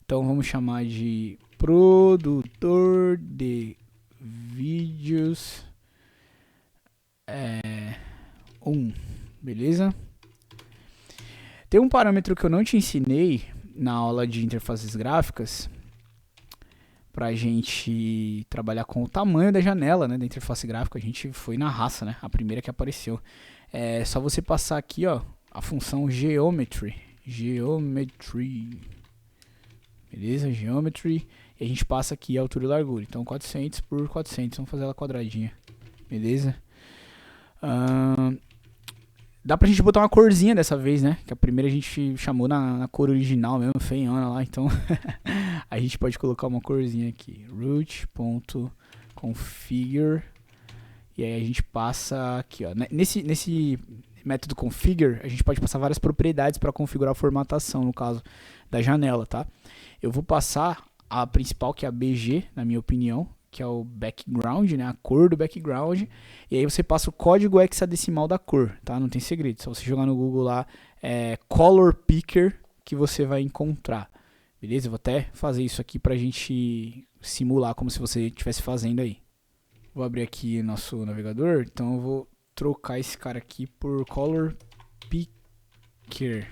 Então, vamos chamar de produtor de vídeos 1, beleza? Tem um parâmetro que eu não te ensinei na aula de interfaces gráficas, pra gente trabalhar com o tamanho da janela, né, da interface gráfica. A gente foi na raça, né, a primeira que apareceu. É só você passar aqui, ó, a função geometry, beleza, geometry, e a gente passa aqui a altura e largura. Então 400 por 400, vamos fazer ela quadradinha, beleza? Dá pra gente botar uma corzinha dessa vez, né? Que a primeira a gente chamou na cor original mesmo, feiona lá, então a gente pode colocar uma corzinha aqui, root.configure, e aí a gente passa aqui, ó, nesse método configure, a gente pode passar várias propriedades para configurar a formatação, no caso da janela, tá? Eu vou passar a principal, que é a BG, na minha opinião, que é o background, né, a cor do background, e aí você passa o código hexadecimal da cor, tá? Não tem segredo, só você jogar no Google lá, color picker, que você vai encontrar, beleza? Eu vou até fazer isso aqui pra gente simular como se você estivesse fazendo aí. Vou abrir aqui nosso navegador, então eu vou trocar esse cara aqui por color picker.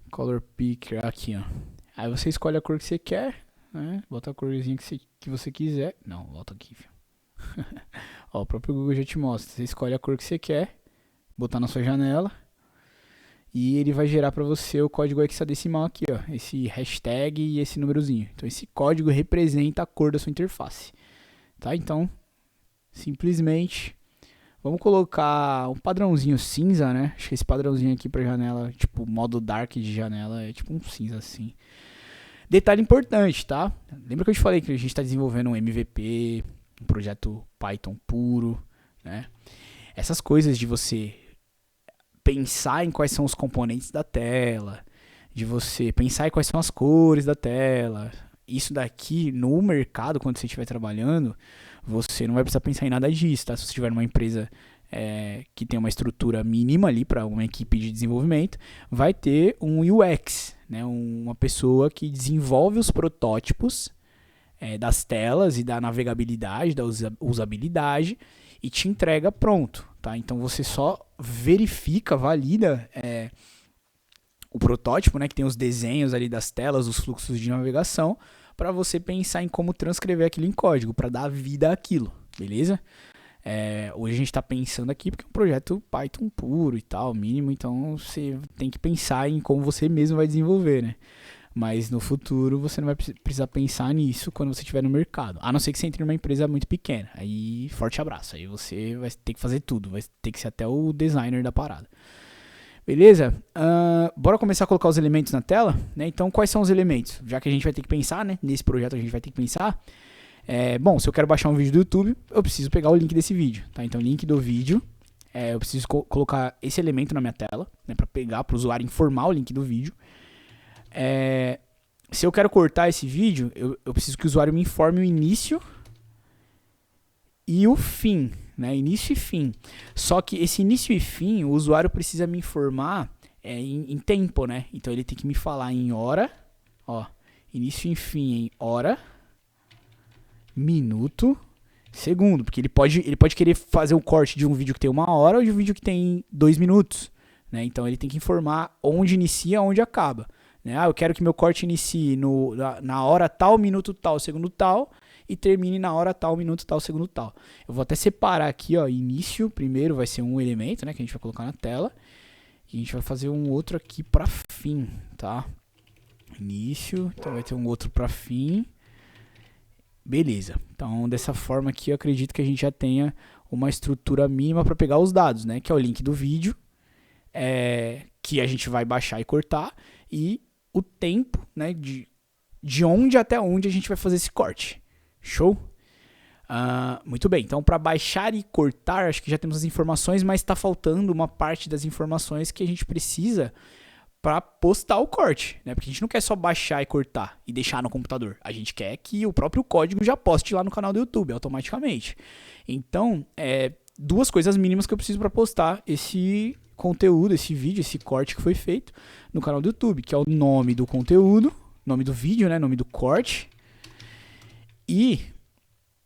Color picker, aqui, ó. Aí você escolhe a cor que você quer, né? Bota a corzinha que você quiser. Não, volta aqui, filho. Ó, o próprio Google já te mostra. Você escolhe a cor que você quer, botar na sua janela, e ele vai gerar para você o código hexadecimal aqui, ó. Esse hashtag e esse númerozinho. Então esse código representa a cor da sua interface, tá? Então, simplesmente, vamos colocar um padrãozinho cinza, né? Acho que esse padrãozinho aqui para janela, tipo modo dark de janela, é tipo um cinza assim. Detalhe importante, tá? Lembra que eu te falei que a gente está desenvolvendo um MVP, um projeto Python puro, né? Essas coisas de você pensar em quais são os componentes da tela, de você pensar em quais são as cores da tela, isso daqui no mercado, quando você estiver trabalhando, você não vai precisar pensar em nada disso, tá? Se você tiver numa empresa que tem uma estrutura mínima ali para uma equipe de desenvolvimento, vai ter um UX, né? Uma pessoa que desenvolve os protótipos das telas e da navegabilidade, da usabilidade, e te entrega pronto, tá? Então você só verifica, valida o protótipo, né, que tem os desenhos ali das telas, os fluxos de navegação, para você pensar em como transcrever aquilo em código, para dar vida àquilo, beleza? Hoje a gente está pensando aqui porque é um projeto Python puro e tal, mínimo, então você tem que pensar em como você mesmo vai desenvolver, né? Mas no futuro você não vai precisar pensar nisso quando você estiver no mercado, a não ser que você entre numa empresa muito pequena, aí forte abraço, aí você vai ter que fazer tudo, vai ter que ser até o designer da parada. Beleza? Bora começar a colocar os elementos na tela, né? Então quais são os elementos? Já que a gente vai ter que pensar, né? Nesse projeto a gente vai ter que pensar. Bom, se eu quero baixar um vídeo do YouTube, eu preciso pegar o link desse vídeo, tá? Então, link do vídeo, eu preciso colocar esse elemento na minha tela, né, para pegar, para o usuário informar o link do vídeo. Se eu quero cortar esse vídeo, eu preciso que o usuário me informe o início e o fim, né? Início e fim. Só que esse início e fim, o usuário precisa me informar em tempo, né? Então, ele tem que me falar em hora, ó, início e fim em hora, minuto, segundo, porque ele pode querer fazer um corte de um vídeo que tem 1 hora ou de um vídeo que tem 2 minutos, né? Então ele tem que informar onde inicia, onde acaba, né? Eu quero que meu corte inicie na hora tal, minuto tal, segundo tal, e termine na hora tal, minuto tal, segundo tal. Eu vou até separar aqui, ó, início, primeiro vai ser um elemento, né, que a gente vai colocar na tela, e a gente vai fazer um outro aqui para fim, tá? Início, então vai ter um outro para fim. Beleza, então dessa forma aqui eu acredito que a gente já tenha uma estrutura mínima para pegar os dados, né? Que é o link do vídeo, que a gente vai baixar e cortar, e o tempo, né? De onde até onde a gente vai fazer esse corte. Show? Muito bem, então para baixar e cortar, acho que já temos as informações, mas está faltando uma parte das informações que a gente precisa para postar o corte, né? Porque a gente não quer só baixar e cortar e deixar no computador. A gente quer que o próprio código já poste lá no canal do YouTube automaticamente. Então, duas coisas mínimas que eu preciso para postar esse conteúdo, esse vídeo, esse corte que foi feito no canal do YouTube, que é o nome do conteúdo, nome do vídeo, né? Nome do corte e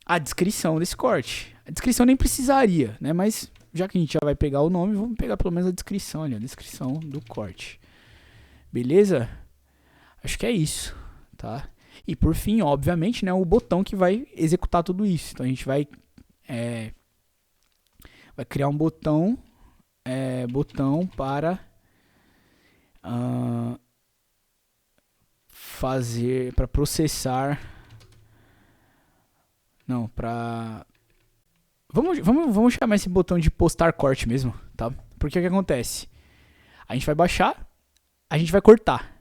a descrição desse corte. A descrição nem precisaria, né? Mas já que a gente já vai pegar o nome, vamos pegar pelo menos a descrição ali, a descrição do corte. Beleza? Acho que é isso, tá? E por fim, obviamente, né, o botão que vai executar tudo isso. Então a gente vai criar um botão para para processar. Não, para vamos chamar esse botão de postar corte mesmo, tá? Porque o que acontece? A gente vai baixar, a gente vai cortar.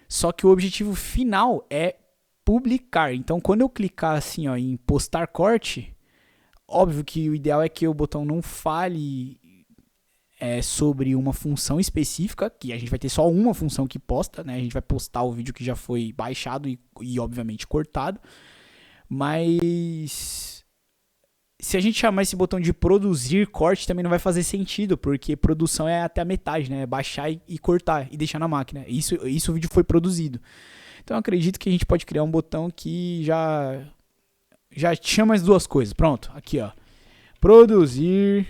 Só que o objetivo final é publicar. Então, quando eu clicar assim, ó, em postar corte, óbvio que o ideal é que o botão não fale sobre uma função específica, que a gente vai ter só uma função que posta, né? A gente vai postar o vídeo que já foi baixado e obviamente cortado. Mas se a gente chamar esse botão de produzir corte, também não vai fazer sentido, porque produção é até a metade, né? Baixar e cortar e deixar na máquina. Isso o vídeo foi produzido. Então eu acredito que a gente pode criar um botão que já chama as duas coisas. Pronto, aqui ó. Produzir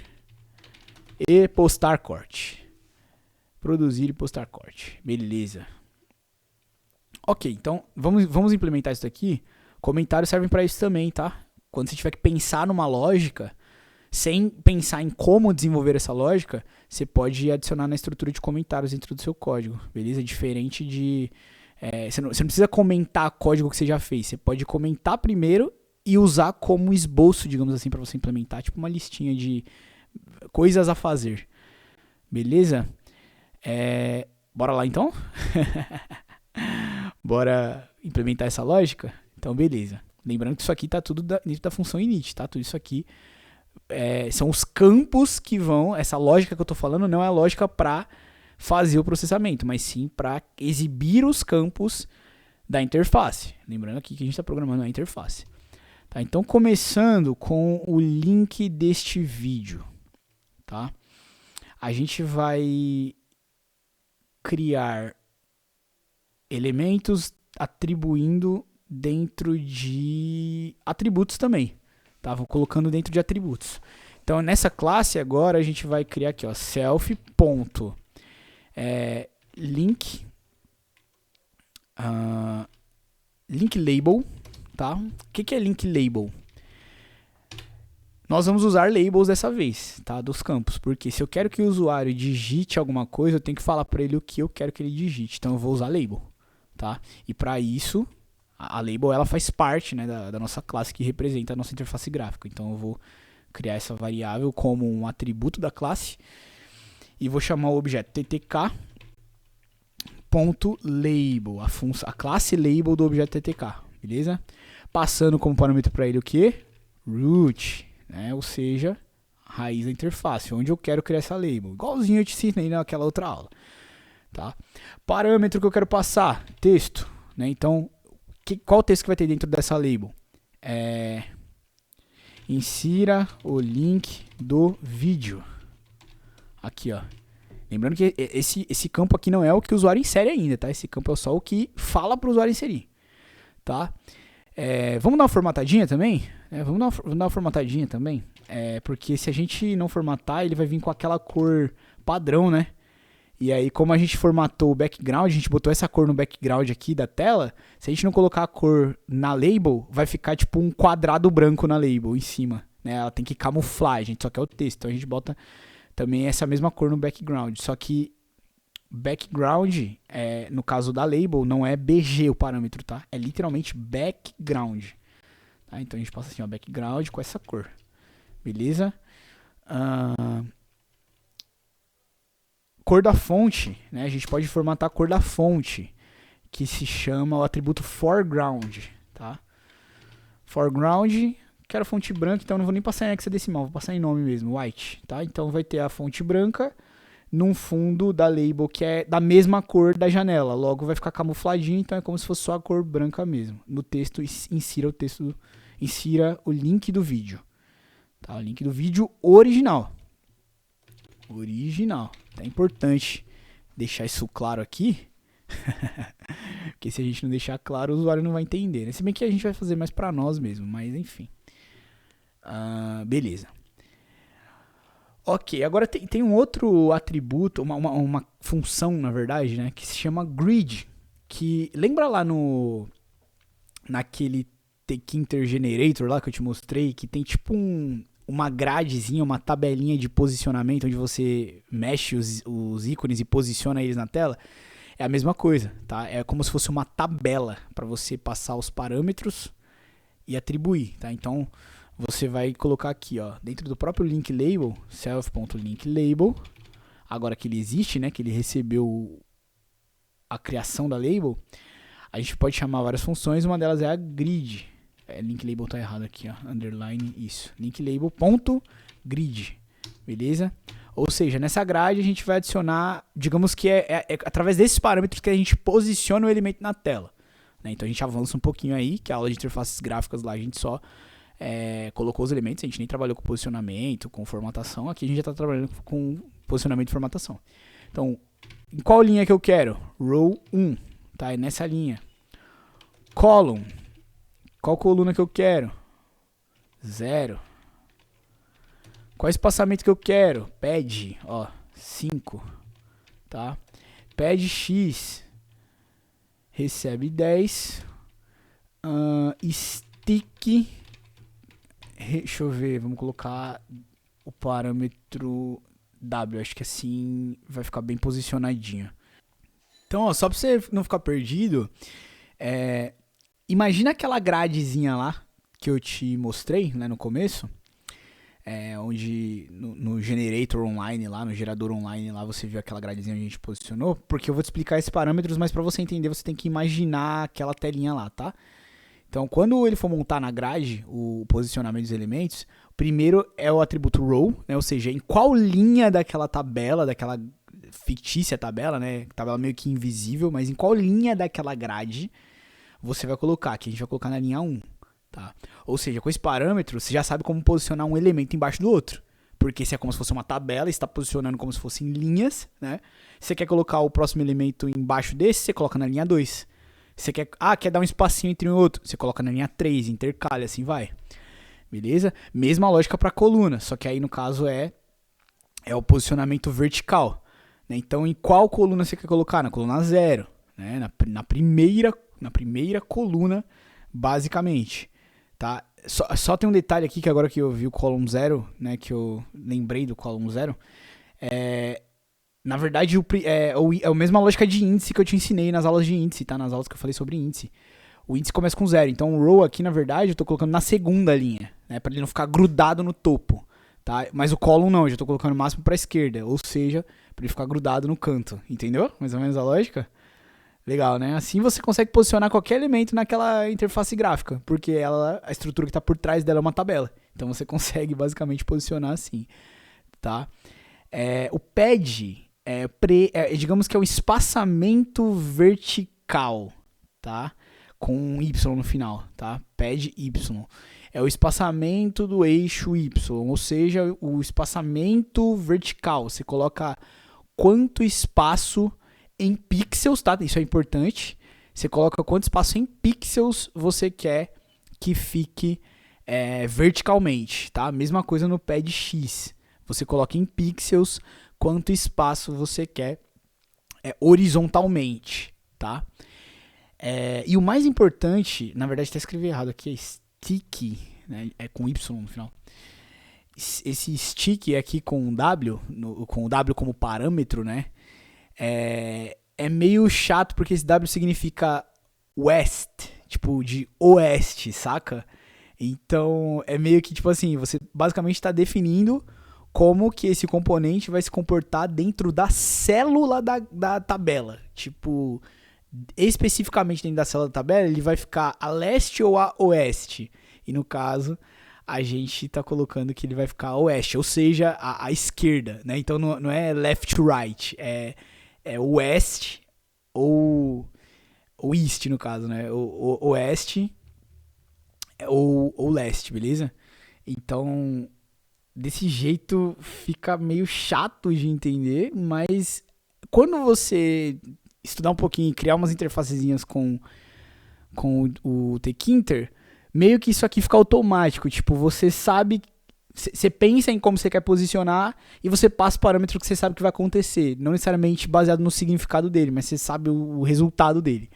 e postar corte. Produzir e postar corte. Beleza. Ok, então vamos implementar isso daqui. Comentários servem para isso também, tá? Quando você tiver que pensar numa lógica, sem pensar em como desenvolver essa lógica, você pode adicionar na estrutura de comentários dentro do seu código, beleza? Diferente de... você não precisa comentar código que você já fez, você pode comentar primeiro e usar como esboço, digamos assim, para você implementar, tipo uma listinha de coisas a fazer, beleza? Bora lá então? Bora implementar essa lógica? Então, beleza. Lembrando que isso aqui está tudo dentro da função init, tá? Tudo isso aqui são os campos que vão... Essa lógica que eu estou falando não é a lógica para fazer o processamento, mas sim para exibir os campos da interface. Lembrando aqui que a gente está programando a interface. Tá? Então, começando com o link deste vídeo, tá? A gente vai criar elementos atribuindo dentro de atributos também, tá? Vou colocando dentro de atributos. Então, nessa classe agora a gente vai criar aqui, ó, self.link link label, tá? O que é link label? Nós vamos usar labels dessa vez, tá? Dos campos, porque se eu quero que o usuário digite alguma coisa, eu tenho que falar para ele o que eu quero que ele digite. Então, eu vou usar label, tá? E para isso a label ela faz parte, né, da nossa classe que representa a nossa interface gráfica. Então eu vou criar essa variável como um atributo da classe e vou chamar o objeto ttk.label, a classe label do objeto ttk, beleza? Passando como parâmetro para ele o que? Root, né? Ou seja, raiz da interface, onde eu quero criar essa label. Igualzinho eu te ensinei naquela outra aula, tá? Parâmetro que eu quero passar, texto, né? Então qual texto que vai ter dentro dessa label? Insira o link do vídeo. Aqui, ó. Lembrando que esse campo aqui não é o que o usuário insere ainda, tá? Esse campo é só o que fala para o usuário inserir, tá? Vamos dar uma formatadinha também? Vamos dar uma formatadinha também. Porque se a gente não formatar, ele vai vir com aquela cor padrão, né? E aí, como a gente formatou o background, a gente botou essa cor no background aqui da tela, se a gente não colocar a cor na label, vai ficar tipo um quadrado branco na label em cima, né? Ela tem que camuflar, a gente só quer o texto, então a gente bota também essa mesma cor no background. Só que background, no caso da label, não é BG o parâmetro, tá? É literalmente background. Tá? Então a gente passa assim, ó, background com essa cor. Beleza? Cor da fonte, né? A gente pode formatar a cor da fonte, que se chama o atributo foreground, tá? Foreground, quero fonte branca, então não vou nem passar em hexadecimal, vou passar em nome mesmo, white, tá? Então vai ter a fonte branca num fundo da label que é da mesma cor da janela, logo vai ficar camufladinho, então é como se fosse só a cor branca mesmo. No texto, insira o link do vídeo, tá? O link do vídeo original. É importante deixar isso claro aqui, porque se a gente não deixar claro, o usuário não vai entender, né? Se bem que a gente vai fazer mais pra nós mesmo, mas enfim. Beleza. Ok, agora tem um outro atributo, uma função, na verdade, né, que se chama grid, que lembra lá naquele Tkinter Generator lá que eu te mostrei, que tem tipo uma gradezinha, uma tabelinha de posicionamento, onde você mexe os ícones e posiciona eles na tela? É a mesma coisa, tá? É como se fosse uma tabela para você passar os parâmetros e atribuir, tá? Então, você vai colocar aqui, ó, dentro do próprio link label, self.linklabel, agora que ele existe, né, que ele recebeu a criação da label, a gente pode chamar várias funções, uma delas é a grid. Link label tá errado aqui, ó, underline, isso, link label.grid, beleza? Ou seja, nessa grade a gente vai adicionar, digamos que é através desses parâmetros que a gente posiciona o elemento na tela, né? Então a gente avança um pouquinho aí, que a aula de interfaces gráficas lá a gente só colocou os elementos, a gente nem trabalhou com posicionamento, com formatação, aqui a gente já está trabalhando com posicionamento e formatação. Então, em qual linha que eu quero? Row 1, tá? É nessa linha. Column, qual coluna que eu quero? 0. Qual espaçamento que eu quero? Pad, ó, 5, tá? Pad X, recebe 10. Stick, deixa eu ver, vamos colocar o parâmetro W, acho que assim vai ficar bem posicionadinho. Então, ó, só para você não ficar perdido, imagina aquela gradezinha lá que eu te mostrei, né, no começo, onde no generator online lá, no gerador online lá, você viu aquela gradezinha onde a gente posicionou, porque eu vou te explicar esses parâmetros, mas para você entender você tem que imaginar aquela telinha lá, tá? Então, quando ele for montar na grade o posicionamento dos elementos, o primeiro é o atributo row, né? Ou seja, em qual linha daquela tabela, daquela fictícia tabela, né? Tabela meio que invisível, mas em qual linha daquela grade você vai colocar? Aqui a gente vai colocar na linha 1, tá? Ou seja, com esse parâmetro, você já sabe como posicionar um elemento embaixo do outro. Porque se é como se fosse uma tabela, está posicionando como se fossem linhas, né? Você quer colocar o próximo elemento embaixo desse, você coloca na linha 2. Você quer dar um espacinho entre um e outro, você coloca na linha 3, intercalha, assim vai. Beleza? Mesma lógica para coluna, só que aí no caso é o posicionamento vertical, né? Então, em qual coluna você quer colocar? Na coluna 0, né? Na primeira coluna, basicamente, tá? Só tem um detalhe aqui, que agora que eu vi o column 0, né, que eu lembrei do column 0, na verdade, é a mesma lógica de índice que eu te ensinei nas aulas de índice, tá? Nas aulas que eu falei sobre índice. O índice começa com 0, então o row aqui, na verdade, eu tô colocando na segunda linha, né? Pra ele não ficar grudado no topo, tá? Mas o column não, eu já tô colocando o máximo pra esquerda, ou seja, pra ele ficar grudado no canto, entendeu? Mais ou menos a lógica? Legal, né? Assim você consegue posicionar qualquer elemento naquela interface gráfica, porque a estrutura que tá por trás dela é uma tabela. Então você consegue basicamente posicionar assim, tá? O pad... digamos que é o espaçamento vertical, tá? Com um Y no final, tá? Pad Y. É o espaçamento do eixo Y, ou seja, o espaçamento vertical. Você coloca quanto espaço em pixels, tá? Isso é importante. Você coloca quanto espaço em pixels você quer que fique verticalmente, tá? Mesma coisa no pad X. Você coloca em pixels quanto espaço você quer horizontalmente, tá? E o mais importante, na verdade, está escrevi errado aqui, é stick, né? É com Y no final. Esse stick aqui com o W, com o W como parâmetro, né? É meio chato porque esse W significa west, tipo de oeste, saca? Então é meio que tipo assim, você basicamente está definindo como que esse componente vai se comportar dentro da célula da tabela. Tipo, especificamente dentro da célula da tabela, ele vai ficar a leste ou a oeste. E no caso, a gente tá colocando que ele vai ficar oeste, ou seja, a esquerda, né? Então não é left to right, é west ou east no caso, né? O oeste ou leste, beleza? Então, desse jeito fica meio chato de entender, mas quando você estudar um pouquinho e criar umas interfacezinhas com o Tkinter, meio que isso aqui fica automático. Tipo, você sabe, você pensa em como você quer posicionar e você passa o parâmetro que você sabe que vai acontecer. Não necessariamente baseado no significado dele, mas você sabe o resultado dele.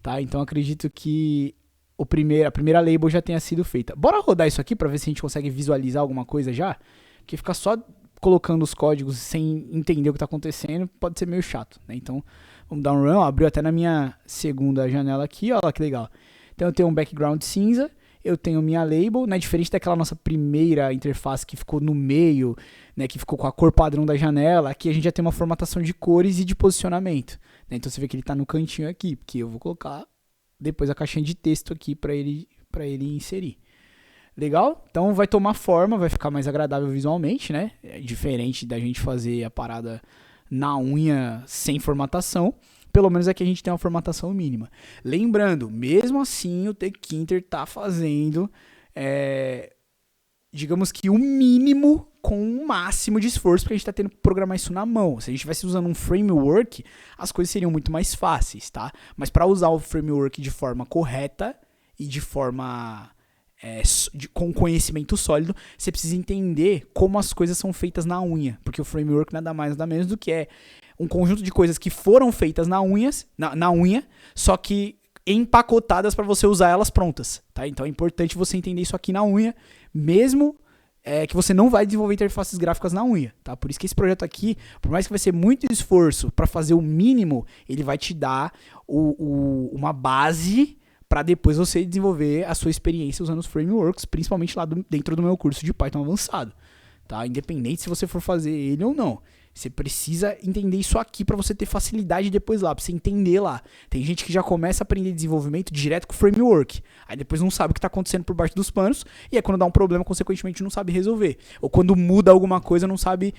Tá? Então acredito que a primeira label já tenha sido feita. Bora rodar isso aqui para ver se a gente consegue visualizar alguma coisa já? Porque ficar só colocando os códigos sem entender o que está acontecendo pode ser meio chato, né? Então vamos dar um run. Ó, abriu até na minha segunda janela aqui, ó, que legal. Então eu tenho um background cinza, eu tenho minha label, né? Diferente daquela nossa primeira interface que ficou no meio, né? Que ficou com a cor padrão da janela. Aqui a gente já tem uma formatação de cores e de posicionamento, né? Então você vê que ele está no cantinho aqui, porque eu vou colocar depois a caixinha de texto aqui para ele inserir. Legal? Então vai tomar forma, vai ficar mais agradável visualmente, né? É diferente da gente fazer a parada na unha sem formatação. Pelo menos aqui a gente tem uma formatação mínima. Lembrando, mesmo assim o Tkinter tá fazendo, digamos que o mínimo com o máximo de esforço, porque a gente está tendo que programar isso na mão. Se a gente estivesse usando um framework, as coisas seriam muito mais fáceis, tá? Mas para usar o framework de forma correta e de forma com conhecimento sólido, você precisa entender como as coisas são feitas na unha, porque o framework nada mais nada menos do que um conjunto de coisas que foram feitas na unha, só que empacotadas para você usar elas prontas, tá? Então é importante você entender isso aqui na unha, mesmo que você não vai desenvolver interfaces gráficas na unha, tá? Por isso que esse projeto aqui, por mais que vai ser muito esforço para fazer o mínimo, ele vai te dar uma base para depois você desenvolver a sua experiência usando os frameworks, principalmente lá dentro do meu curso de Python avançado, tá? Independente se você for fazer ele ou não. Você precisa entender isso aqui para você ter facilidade depois lá, para você entender lá. Tem gente que já começa a aprender desenvolvimento direto com o framework, aí depois não sabe o que está acontecendo por baixo dos panos, e aí quando dá um problema, consequentemente não sabe resolver. Ou quando muda alguma coisa, não sabe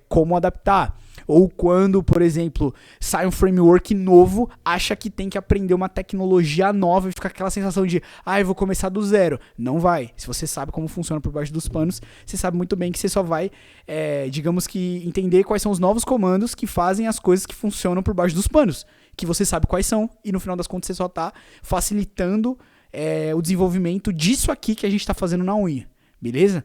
como adaptar. Ou quando, por exemplo, sai um framework novo, acha que tem que aprender uma tecnologia nova e fica aquela sensação de, eu vou começar do zero. Não vai. Se você sabe como funciona por baixo dos panos, você sabe muito bem que você só vai, digamos que, entender quais são os novos comandos que fazem as coisas que funcionam por baixo dos panos. Que você sabe quais são e no final das contas você só está facilitando o desenvolvimento disso aqui que a gente está fazendo na unha. Beleza?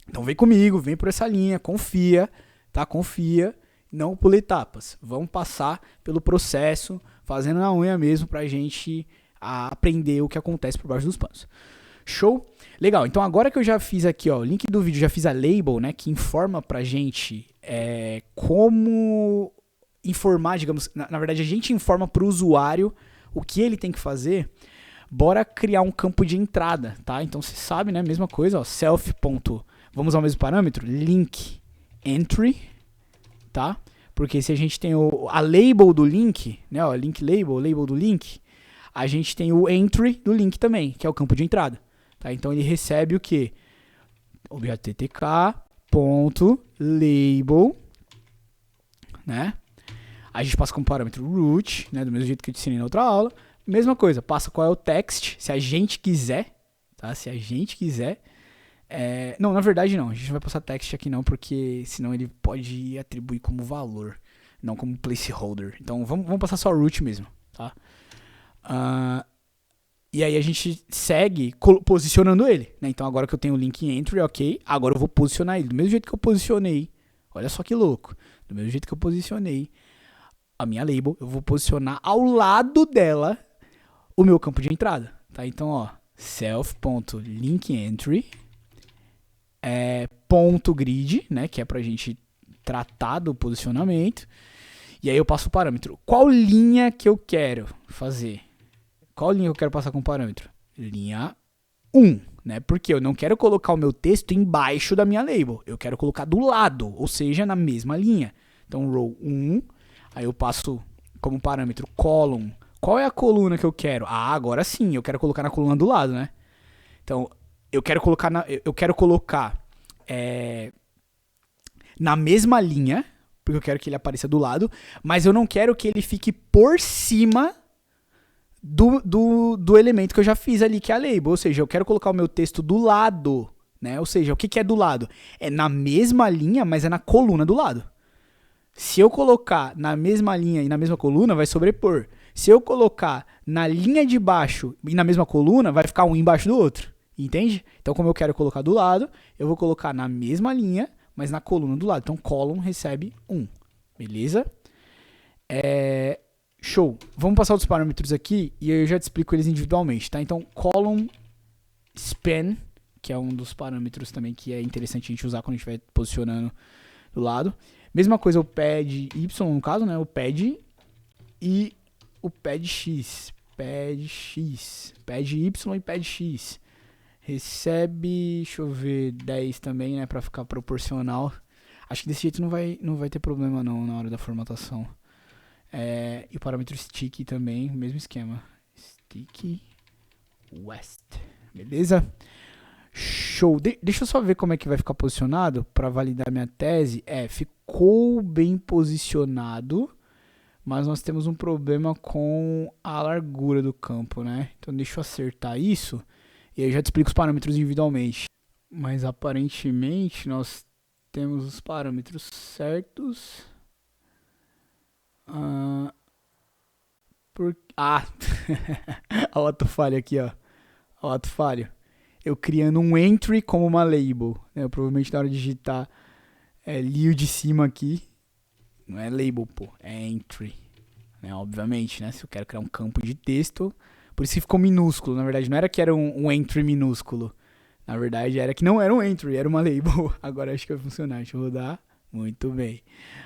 Então vem comigo, vem por essa linha, confia, tá? Confia. Não pula etapas, vamos passar pelo processo, fazendo na unha mesmo pra gente aprender o que acontece por baixo dos panos. Show? Legal, então agora que eu já fiz aqui, ó, o link do vídeo, já fiz a label, né, que informa pra gente como informar, digamos, na verdade a gente informa pro usuário o que ele tem que fazer. Bora criar um campo de entrada, tá? Então você sabe, né, mesma coisa, ó, self. Vamos ao mesmo parâmetro, link entry, tá? Porque se a gente tem a label do link, né, ó, link label do link, a gente tem o entry do link também, que é o campo de entrada, tá? Então ele recebe o quê? Objeto ttk.label, né? A gente passa como parâmetro root, né, do mesmo jeito que eu te ensinei na outra aula. Mesma coisa, passa qual é o text, se a gente quiser, tá? Se a gente quiser. Não, na verdade não, a gente não vai passar text aqui não, porque senão ele pode atribuir como valor, não como placeholder. Então vamos passar só root mesmo, tá? E aí a gente segue posicionando ele, né? Então agora que eu tenho o link entry, ok, agora eu vou posicionar ele do mesmo jeito que eu posicionei. Olha só que louco, do mesmo jeito que eu posicionei a minha label, eu vou posicionar ao lado dela o meu campo de entrada, tá? Então, ó, self.linkEntry ponto grid, né, que é pra gente tratar do posicionamento. E aí eu passo o parâmetro. Qual linha que eu quero fazer? Qual linha eu quero passar com o parâmetro? Linha 1, né? Porque eu não quero colocar o meu texto embaixo da minha label. Eu quero colocar do lado, ou seja, na mesma linha. Então, row 1, aí eu passo como parâmetro column. Qual é a coluna que eu quero? Agora sim, eu quero colocar na coluna do lado, né? Então, eu quero colocar na mesma linha, porque eu quero que ele apareça do lado, mas eu não quero que ele fique por cima do elemento que eu já fiz ali, que é a label. Ou seja, eu quero colocar o meu texto do lado, né? Ou seja, o que é do lado? É na mesma linha, mas é na coluna do lado. Se eu colocar na mesma linha e na mesma coluna, vai sobrepor. Se eu colocar na linha de baixo e na mesma coluna, vai ficar um embaixo do outro. Entende? Então, como eu quero colocar do lado, eu vou colocar na mesma linha, mas na coluna do lado. Então, column recebe 1. Beleza? Show. Vamos passar outros parâmetros aqui e eu já te explico eles individualmente, tá? Então, column span, que é um dos parâmetros também que é interessante a gente usar quando a gente vai posicionando do lado. Mesma coisa o pad Y, no caso, né? O pad e o pad X. Pad X. Pad Y e pad X. Recebe, deixa eu ver, 10 também, né? Pra ficar proporcional. Acho que desse jeito não vai ter problema não na hora da formatação. E o parâmetro stick também, mesmo esquema. Stick west. Beleza? Show. Deixa eu só ver como é que vai ficar posicionado para validar minha tese. Ficou bem posicionado, mas nós temos um problema com a largura do campo, né? Então deixa eu acertar isso e aí eu já te explico os parâmetros individualmente. Mas aparentemente nós temos os parâmetros certos. O ato falho aqui, ó. O ato falho. Eu criando um entry como uma label, né? Eu provavelmente na hora de digitar li o de cima aqui. Não é label, pô. É entry. Né? Obviamente, né? Se eu quero criar um campo de texto. Por isso que ficou minúsculo. Na verdade, não era que era um entry minúsculo. Na verdade, era que não era um entry, era uma label. Agora acho que vai funcionar. Deixa eu rodar. Muito bem.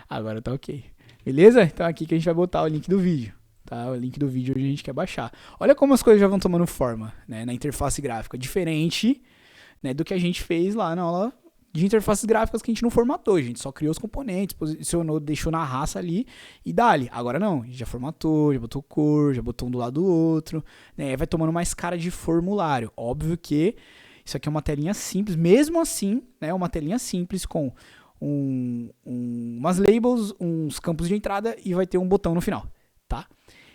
Agora tá ok. Beleza? Então aqui que a gente vai botar o link do vídeo. Tá? O link do vídeo a gente quer baixar. Olha como as coisas já vão tomando forma, né? Na interface gráfica. Diferente, né, do que a gente fez lá na aula de interfaces gráficas que a gente não formatou. A gente só criou os componentes, posicionou, deixou na raça ali e dali. Agora não, a gente já formatou, já botou cor, já botou um do lado do outro. Né? Vai tomando mais cara de formulário. Óbvio que isso aqui é uma telinha simples. Mesmo assim, né, uma telinha simples com umas labels, uns campos de entrada e vai ter um botão no final, tá?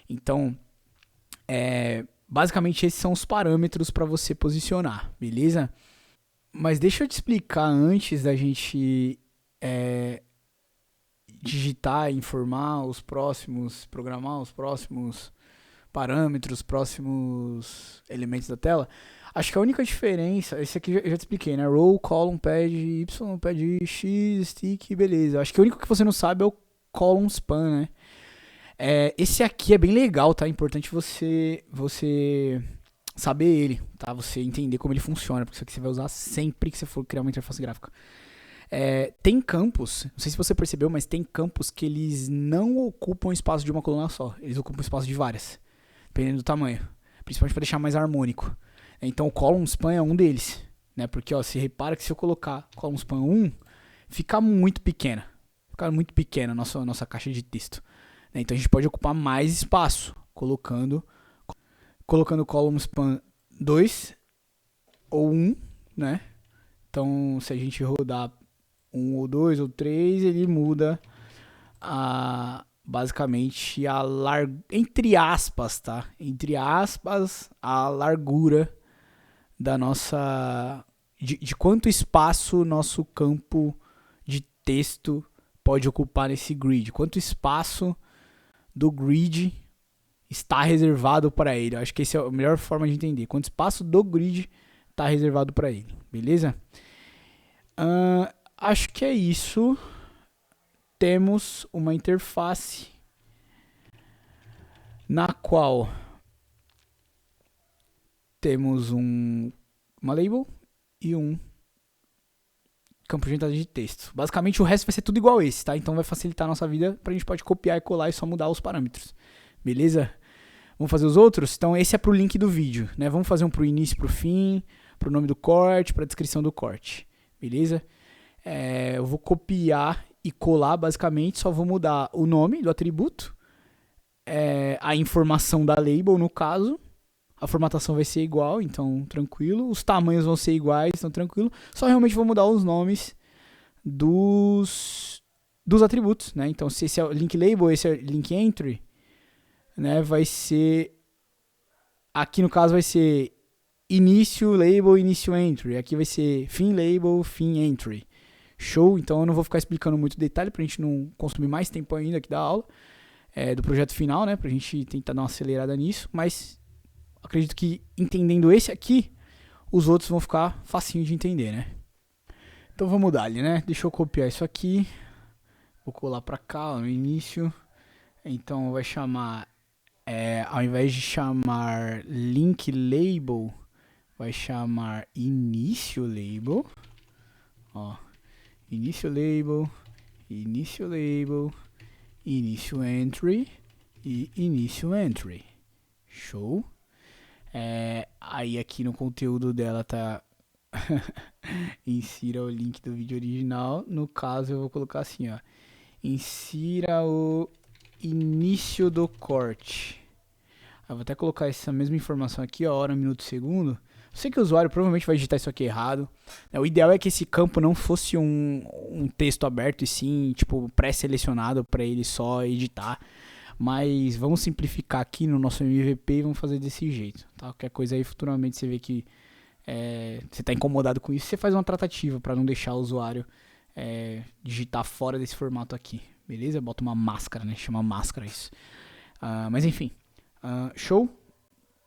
Então, basicamente esses são os parâmetros para você posicionar, beleza? Mas deixa eu te explicar antes da gente digitar, informar os próximos, programar os próximos parâmetros, próximos elementos da tela. Acho que a única diferença, esse aqui eu já te expliquei, né? Row, column, pad Y, pad X, stick, beleza. Acho que o único que você não sabe é o column span, né? Esse aqui é bem legal, tá? É importante você saber ele, tá? Você entender como ele funciona, porque isso aqui você vai usar sempre que você for criar uma interface gráfica. Tem campos, não sei se você percebeu, mas tem campos que eles não ocupam espaço de uma coluna só. Eles ocupam espaço de várias, dependendo do tamanho. Principalmente para deixar mais harmônico. Então o column span é um deles, né? Porque ó, você repara que se eu colocar column span 1, fica muito pequena. Fica muito pequena a nossa caixa de texto. Então a gente pode ocupar mais espaço, colocando column span 2 ou 1, né? Então se a gente rodar 1 ou 2 ou 3, ele muda basicamente entre aspas, tá? Entre aspas, a largura da nossa de quanto espaço nosso campo de texto pode ocupar nesse grid, quanto espaço do grid está reservado para ele. Eu acho que essa é a melhor forma de entender, quanto espaço do grid está reservado para ele, beleza? Acho que é isso. Temos uma interface na qual temos uma label e um campo de entrada de texto. Basicamente o resto vai ser tudo igual a esse, tá? Então vai facilitar a nossa vida, a gente pode copiar e colar e só mudar os parâmetros. Beleza? Vamos fazer os outros? Então esse é pro link do vídeo, né? Vamos fazer um pro início, pro fim, pro nome do corte, pra descrição do corte. Beleza? Eu vou copiar e colar basicamente, só vou mudar o nome do atributo, a informação da label no caso, a formatação vai ser igual, então tranquilo. Os tamanhos vão ser iguais, então tranquilo. Só realmente vou mudar os nomes dos atributos, né? Então, se esse é o link label, esse é o link entry, né? Vai ser... Aqui no caso vai ser início label, início entry. Aqui vai ser fim label, fim entry. Show? Então eu não vou ficar explicando muito detalhe pra gente não consumir mais tempo ainda aqui da aula. Do projeto final, né? Pra gente tentar dar uma acelerada nisso. Mas acredito que entendendo esse aqui, os outros vão ficar facinho de entender, né? Então vamos dar ali, né? Deixa eu copiar isso aqui. Vou colar pra cá, ó, no início. Então vai chamar... ao invés de chamar link label, vai chamar início label. Ó. Início label, início label, início entry e início entry. Show? Aí aqui no conteúdo dela tá insira o link do vídeo original. No caso eu vou colocar assim, ó. Insira o início do corte. Eu vou até colocar essa mesma informação aqui, ó, hora, minuto, segundo. Eu sei que o usuário provavelmente vai digitar isso aqui errado. O ideal é que esse campo não fosse um texto aberto, e sim, tipo, pré-selecionado para ele só editar. Mas vamos simplificar aqui no nosso MVP e vamos fazer desse jeito, tá? Qualquer coisa aí futuramente você vê que você está incomodado com isso, você faz uma tratativa para não deixar o usuário digitar fora desse formato aqui, beleza? Bota uma máscara, né? Chama máscara isso. Mas enfim, show?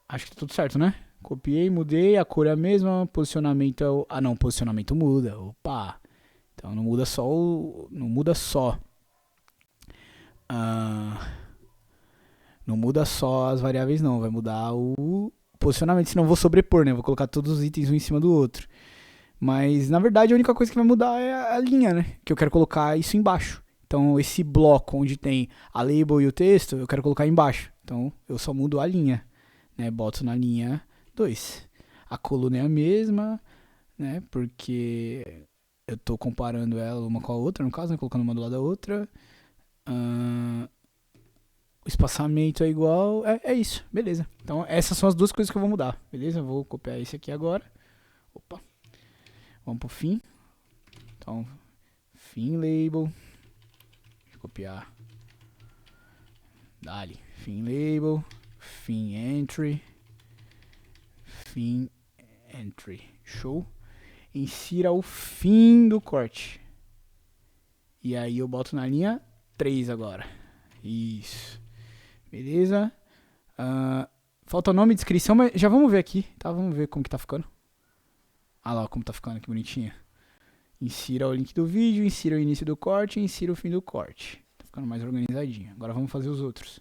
Acho que tá tudo certo, né? Copiei, mudei, a cor é a mesma, posicionamento é o... Ah não, posicionamento muda, opa! Então não muda só não muda só as variáveis não, vai mudar o posicionamento, senão eu vou sobrepor, né? Vou colocar todos os itens um em cima do outro. Mas na verdade a única coisa que vai mudar é a linha, né? Que eu quero colocar isso embaixo. Então esse bloco onde tem a label e o texto, eu quero colocar embaixo. Então eu só mudo a linha, né? Boto na linha 2. A coluna é a mesma, né? Porque eu estou comparando ela uma com a outra, no caso, né? Colocando uma do lado da outra. O espaçamento é igual. É isso, beleza. Então essas são as duas coisas que eu vou mudar, beleza? Eu vou copiar esse aqui agora. Opa. Vamos pro fim. Então, fim label. Deixa eu copiar. Dali. Fim label. Fim entry. Fim entry. Show. Insira o fim do corte. E aí eu boto na linha 3 agora. Isso. Beleza. Falta nome e descrição, mas já vamos ver aqui, tá? Vamos ver como que tá ficando. Ah lá, como tá ficando, que bonitinha. Insira o link do vídeo, insira o início do corte, insira o fim do corte. Tá ficando mais organizadinho. Agora vamos fazer os outros.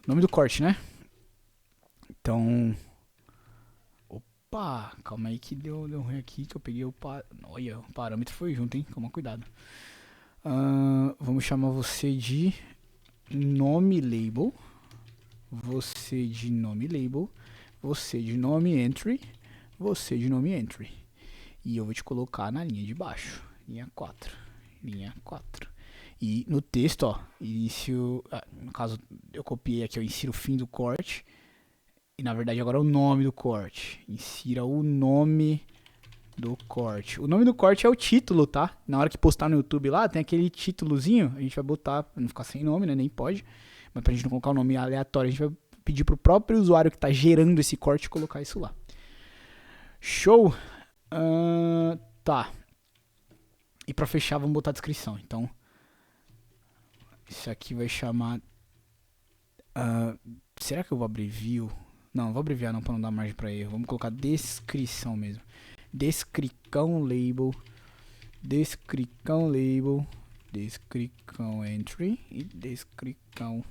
Nome do corte, né? Então... Opa, calma aí que deu ruim aqui, que eu peguei Olha, o parâmetro foi junto, hein? Toma cuidado. Vamos chamar você de nome label. Você de nome label. Você de nome entry. Você de nome entry. E eu vou te colocar na linha de baixo. Linha 4. Linha 4. E no texto, ó, início... no caso, eu copiei aqui, eu insiro o fim do corte. E na verdade agora é o nome do corte. Insira o nome do corte. O nome do corte é o título, tá? Na hora que postar no YouTube lá, tem aquele títulozinho. A gente vai botar, pra não ficar sem nome, né? Nem pode. Mas pra gente não colocar o nome aleatório, a gente vai pedir pro próprio usuário que tá gerando esse corte colocar isso lá. Show? Tá. E pra fechar, vamos botar a descrição. Então, isso aqui vai chamar... será que eu vou abreviar? Não, vou abreviar não, pra não dar margem pra erro. Vamos colocar descrição mesmo. Descrição label. Descrição label. Descrição entry. E descrição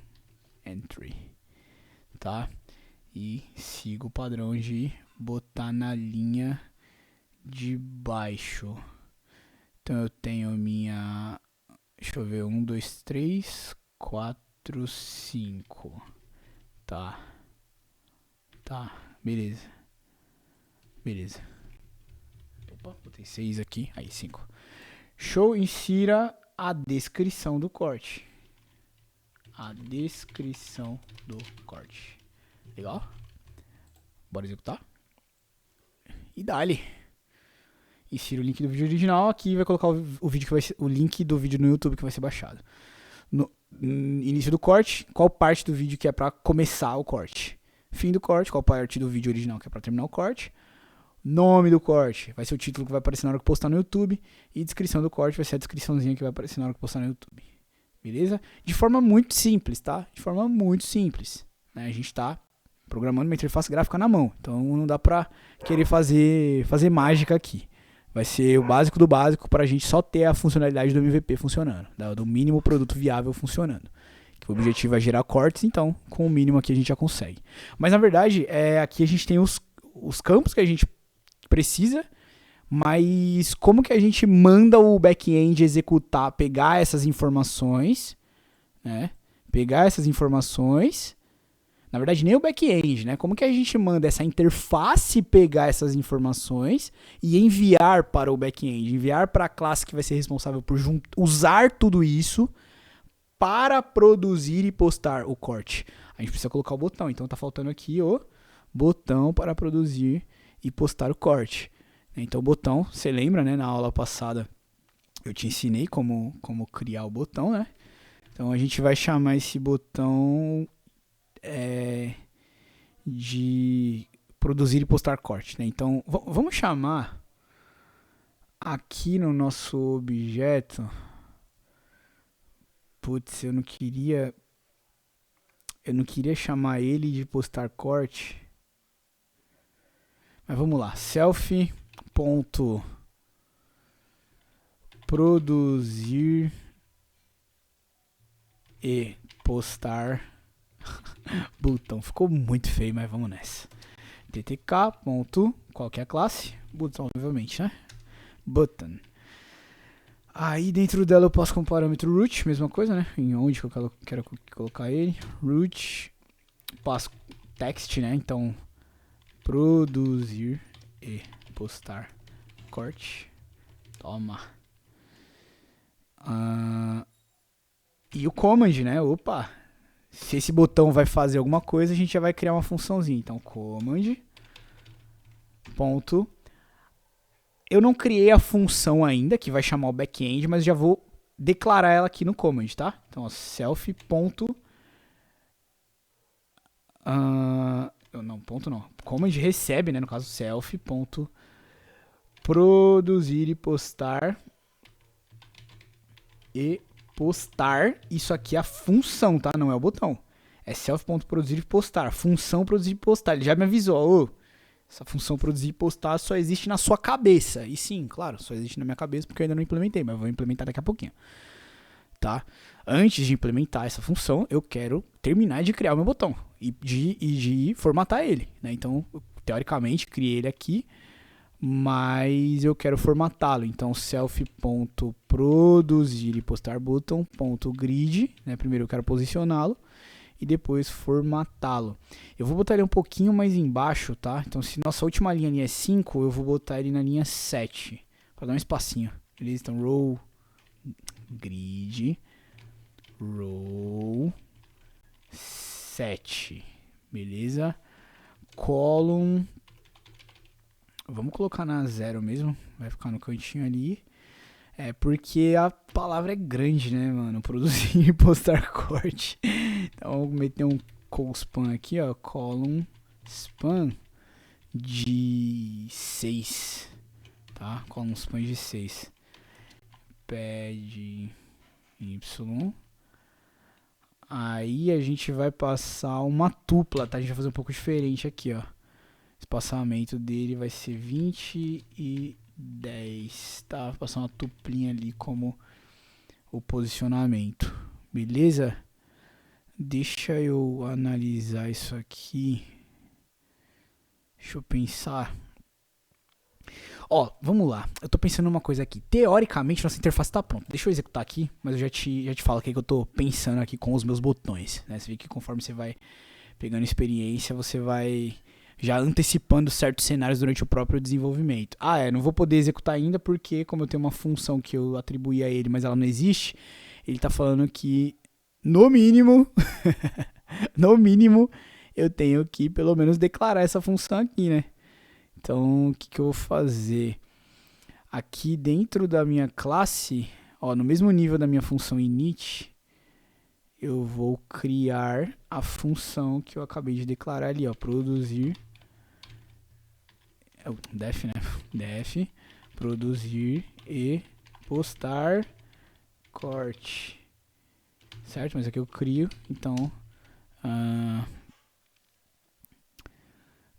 entry. Tá? E siga o padrão de botar na linha de baixo. Então eu tenho minha... Deixa eu ver. 1, 2, 3, 4, 5. Tá. Tá, beleza. Beleza. Opa, botei 6 aqui. Aí, 5. Show, insira a descrição do corte. A descrição do corte. Legal? Bora executar. E dá-lhe. Insira o link do vídeo original aqui e vai colocar o vídeo que vai ser, o link do vídeo no YouTube que vai ser baixado. No início do corte, qual parte do vídeo que é para começar o corte? Fim do corte, qual parte do vídeo original que é para terminar o corte? Nome do corte, vai ser o título que vai aparecer na hora que postar no YouTube. E descrição do corte vai ser a descriçãozinha que vai aparecer na hora que postar no YouTube. Beleza? De forma muito simples, tá? De forma muito simples. Né? A gente tá programando uma interface gráfica na mão. Então não dá pra querer fazer mágica aqui. Vai ser o básico do básico para a gente só ter a funcionalidade do MVP funcionando. Do mínimo produto viável funcionando. Que o objetivo é gerar cortes, então com o mínimo aqui a gente já consegue. Mas na verdade, aqui a gente tem os campos que a gente precisa, mas como que a gente manda o back-end executar, pegar essas informações, né? Pegar essas informações, na verdade nem o back-end, né? Como que a gente manda essa interface pegar essas informações e enviar para o back-end, enviar para a classe que vai ser responsável por usar tudo isso para produzir e postar o corte. A gente precisa colocar o botão, então tá faltando aqui o botão para produzir e postar o corte. Então o botão, você lembra, né? Na aula passada eu te ensinei como criar o botão, né? Então a gente vai chamar esse botão de produzir e postar corte, né? Então vamos chamar aqui no nosso objeto. Putz, eu não queria chamar ele de postar corte. Mas vamos lá, self.produzir e postar botão. Ficou muito feio, mas vamos nessa. ttk. Qual que é a classe? Botão, obviamente, né? Button. Aí dentro dela eu passo com parâmetro root, mesma coisa, né? Em onde que eu quero colocar ele. Root, passo text, né? Então produzir e postar corte. Toma. E o command, né? Opa. Se esse botão vai fazer alguma coisa, a gente já vai criar uma funçãozinha. Então command. Ponto. Eu não criei a função ainda, que vai chamar o back-end, mas já vou declarar ela aqui no command, tá? Então, ó, self. Não, ponto não. Command recebe, né? No caso, self. Produzir e postar. E postar. Isso aqui é a função, tá? Não é o botão. É self.produzir e postar. Função produzir e postar. Ele já me avisou. Essa função produzir e postar só existe na sua cabeça. E sim, claro, só existe na minha cabeça porque eu ainda não implementei, mas vou implementar daqui a pouquinho. Tá? Antes de implementar essa função, eu quero terminar de criar o meu botão e de formatar ele, né? Então, teoricamente, criei ele aqui, mas eu quero formatá-lo. Então, self.produzir e postar button.grid, né? Primeiro eu quero posicioná-lo e depois formatá-lo. Eu vou botar ele um pouquinho mais embaixo, tá? Então, se nossa última linha é 5, eu vou botar ele na linha 7, para dar um espacinho. Beleza? Então, row, grid, row, 7. Beleza? Column, vamos colocar na 0 mesmo, vai ficar no cantinho ali. Porque a palavra é grande, né, mano? Produzir e postar corte. Então, vou meter um col span aqui, ó. Column span de 6. Tá? Column span de 6. Pad Y. Aí a gente vai passar uma tupla, tá? A gente vai fazer um pouco diferente aqui, ó. O espaçamento dele vai ser 20 e 10, tá? Vou passar uma tuplinha ali como o posicionamento, beleza? Deixa eu analisar isso aqui. Deixa eu pensar. Ó, vamos lá. Eu tô pensando numa coisa aqui. Teoricamente, nossa interface tá pronta. Deixa eu executar aqui, mas eu já te falo o que eu tô pensando aqui com os meus botões, né? Você vê que conforme você vai pegando experiência, você vai já antecipando certos cenários durante o próprio desenvolvimento. Não vou poder executar ainda porque, como eu tenho uma função que eu atribuí a ele, mas ela não existe, ele tá falando que, no mínimo, eu tenho que pelo menos declarar essa função aqui, né? Então, o que eu vou fazer? Aqui dentro da minha classe, ó, no mesmo nível da minha função init, eu vou criar a função que eu acabei de declarar ali, ó, produzir, def, né? Def, produzir e postar corte, certo? Mas aqui eu crio, então,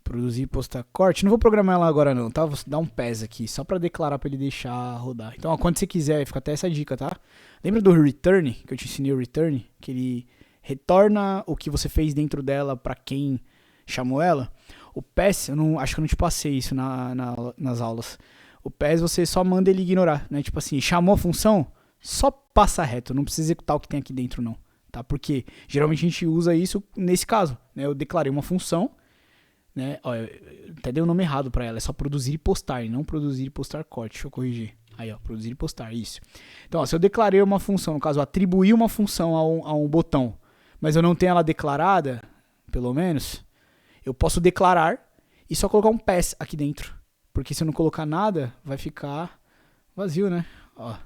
produzir e postar corte. Não vou programar ela agora não, tá? Vou dar um PES aqui, só pra declarar pra ele deixar rodar. Então, ó, quando você quiser, fica até essa dica, tá? Lembra do return, que eu te ensinei o return? Que ele retorna o que você fez dentro dela pra quem chamou ela? O PES, acho que eu não te passei isso nas aulas. O PES você só manda ele ignorar, né? Tipo assim, chamou a função, só passa reto, não precisa executar o que tem aqui dentro não, tá? Porque geralmente a gente usa isso nesse caso, né? Eu declarei uma função, né? Ó, eu até dei o nome errado pra ela, é só produzir e postar, e não produzir e postar corte, deixa eu corrigir. Aí, ó, produzir e postar, isso. Então, ó, se eu declarei uma função, no caso, atribuir uma função a um botão, mas eu não tenho ela declarada, pelo menos, eu posso declarar e só colocar um pass aqui dentro. Porque se eu não colocar nada, vai ficar vazio, né? Ó,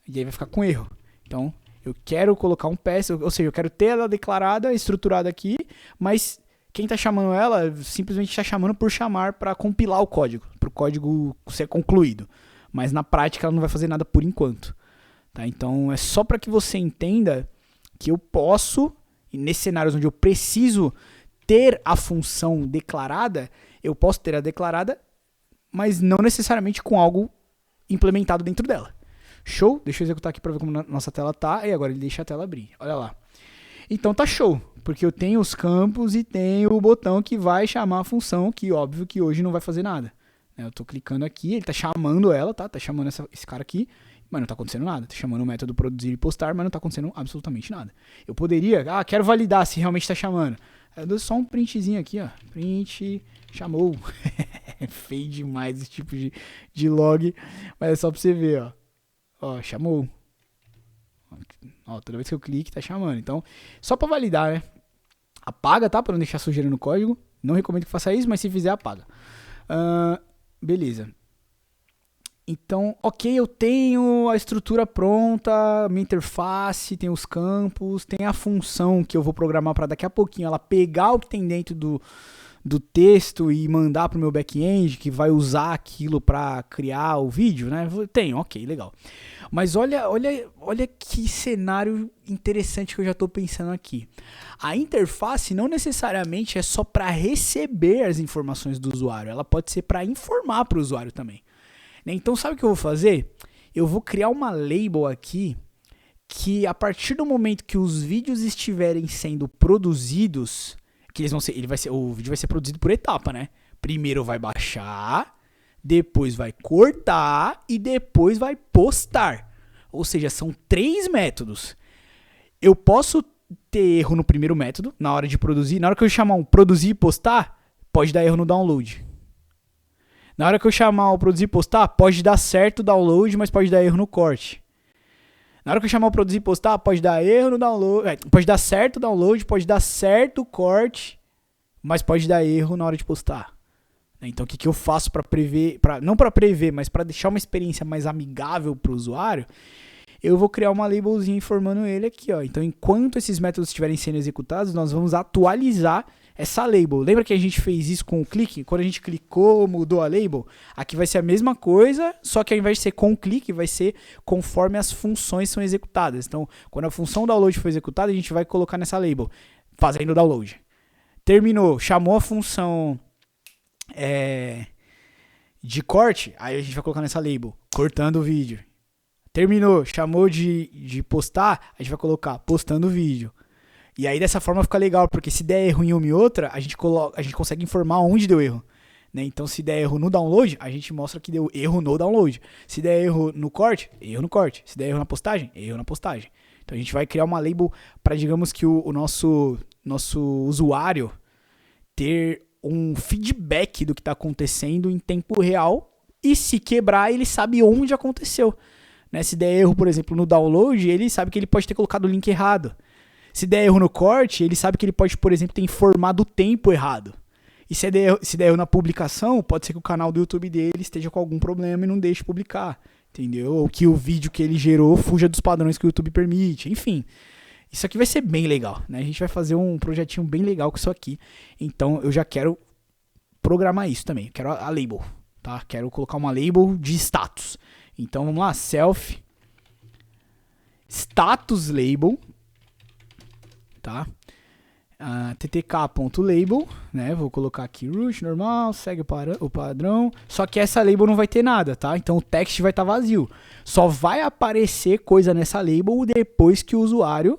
e aí vai ficar com erro. Então, eu quero colocar um pass, ou seja, eu quero ter ela declarada, estruturada aqui, mas quem está chamando ela simplesmente está chamando por chamar para compilar o código, para o código ser concluído. Mas na prática ela não vai fazer nada por enquanto. Tá? Então é só para que você entenda que eu posso, e nesses cenários onde eu preciso ter a função declarada, eu posso ter a declarada, mas não necessariamente com algo implementado dentro dela. Show? Deixa eu executar aqui para ver como nossa tela tá, e agora ele deixa a tela abrir. Olha lá. Então tá show, porque eu tenho os campos e tenho o botão que vai chamar a função, que óbvio que hoje não vai fazer nada. Eu tô clicando aqui, ele tá chamando ela, tá? Tá chamando esse cara aqui, mas não tá acontecendo nada. Tá chamando o método produzir e postar, mas não tá acontecendo absolutamente nada. Eu poderia, quero validar se realmente tá chamando. Eu dou só um printzinho aqui, ó. Print, chamou. É feio demais esse tipo de log, mas é só pra você ver, ó. Ó, chamou. Ó, toda vez que eu clique, tá chamando. Então, só pra validar, né? Apaga, tá? Pra não deixar sujeira no código. Não recomendo que faça isso, mas se fizer, apaga. Beleza. Então, ok, eu tenho a estrutura pronta, minha interface, tem os campos, tem a função que eu vou programar para daqui a pouquinho ela pegar o que tem dentro do texto e mandar para o meu back-end, que vai usar aquilo para criar o vídeo, né? Tem, ok, legal. Mas olha que cenário interessante que eu já estou pensando aqui. A interface não necessariamente é só para receber as informações do usuário, ela pode ser para informar para o usuário também. Então sabe o que eu vou fazer? Eu vou criar uma label aqui que a partir do momento que os vídeos estiverem sendo produzidos, que eles vão ser, o vídeo vai ser produzido por etapa, né? Primeiro vai baixar, depois vai cortar e depois vai postar. Ou seja, são 3 métodos. Eu posso ter erro no primeiro método, na hora de produzir. Na hora que eu chamar um produzir e postar, pode dar erro no download. Na hora que eu chamar o produzir e postar, pode dar certo o download, mas pode dar erro no corte. Na hora que eu chamar o produzir e postar, pode dar erro no download, pode dar certo o download, pode dar certo o corte, mas pode dar erro na hora de postar. Então o que eu faço para prever, não para prever, mas para deixar uma experiência mais amigável para o usuário, eu vou criar uma labelzinha informando ele aqui, ó. Então enquanto esses métodos estiverem sendo executados, nós vamos atualizar essa label. Lembra que a gente fez isso com o clique? Quando a gente clicou, mudou a label? Aqui vai ser a mesma coisa, só que ao invés de ser com o clique, vai ser conforme as funções são executadas. Então, quando a função download for executada, a gente vai colocar nessa label, fazendo o download. Terminou, chamou a função de corte, aí a gente vai colocar nessa label, cortando o vídeo. Terminou, chamou de postar, a gente vai colocar postando o vídeo. E aí dessa forma fica legal, porque se der erro em uma e outra, a gente consegue informar onde deu erro. Né? Então se der erro no download, a gente mostra que deu erro no download. Se der erro no corte, erro no corte. Se der erro na postagem, erro na postagem. Então a gente vai criar uma label para, digamos que o nosso usuário ter um feedback do que está acontecendo em tempo real, e se quebrar, ele sabe onde aconteceu. Né? Se der erro, por exemplo, no download, ele sabe que ele pode ter colocado o link errado. Se der erro no corte, ele sabe que ele pode, por exemplo, ter informado o tempo errado. E se der erro na publicação, pode ser que o canal do YouTube dele esteja com algum problema e não deixe publicar, entendeu? Ou que o vídeo que ele gerou fuja dos padrões que o YouTube permite, enfim. Isso aqui vai ser bem legal, né? A gente vai fazer um projetinho bem legal com isso aqui. Então eu já quero programar isso também. Quero a label, tá? Quero colocar uma label de status. Então vamos lá, self status label, tá? ttk.label, né? Vou colocar aqui root normal, segue o padrão. Só que essa label não vai ter nada, tá? Então o text vai estar vazio. Só vai aparecer coisa nessa label depois que o usuário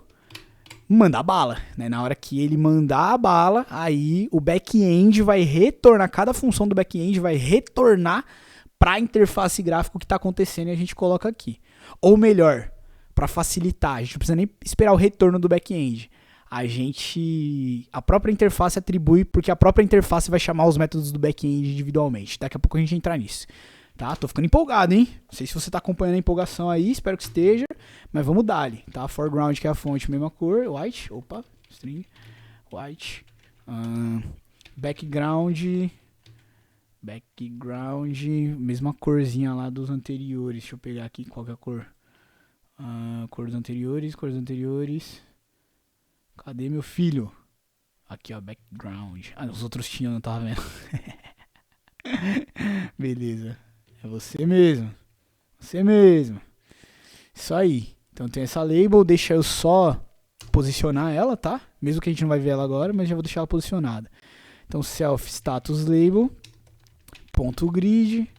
mandar bala, né? Na hora que ele mandar a bala, aí o back-end vai retornar, cada função do back-end vai retornar para a interface gráfica o que está acontecendo e a gente coloca aqui. Ou melhor, para facilitar, a gente não precisa nem esperar o retorno do back-end. A própria interface atribui, porque a própria interface vai chamar os métodos do back-end individualmente. Daqui a pouco a gente entra nisso. Tá? Tô ficando empolgado, hein? Não sei se você tá acompanhando a empolgação aí, espero que esteja, mas vamos dar-lhe, tá? Foreground, que é a fonte, mesma cor, white, string, white, background, mesma corzinha lá dos anteriores, deixa eu pegar aqui qual que é a cor, cores anteriores, cadê meu filho? Aqui ó, background, os outros tinham, não tava vendo, beleza. É você mesmo. Isso aí. Então tem essa label, deixa eu só posicionar ela, tá? Mesmo que a gente não vai ver ela agora, mas já vou deixar ela posicionada. Então self status label ponto grid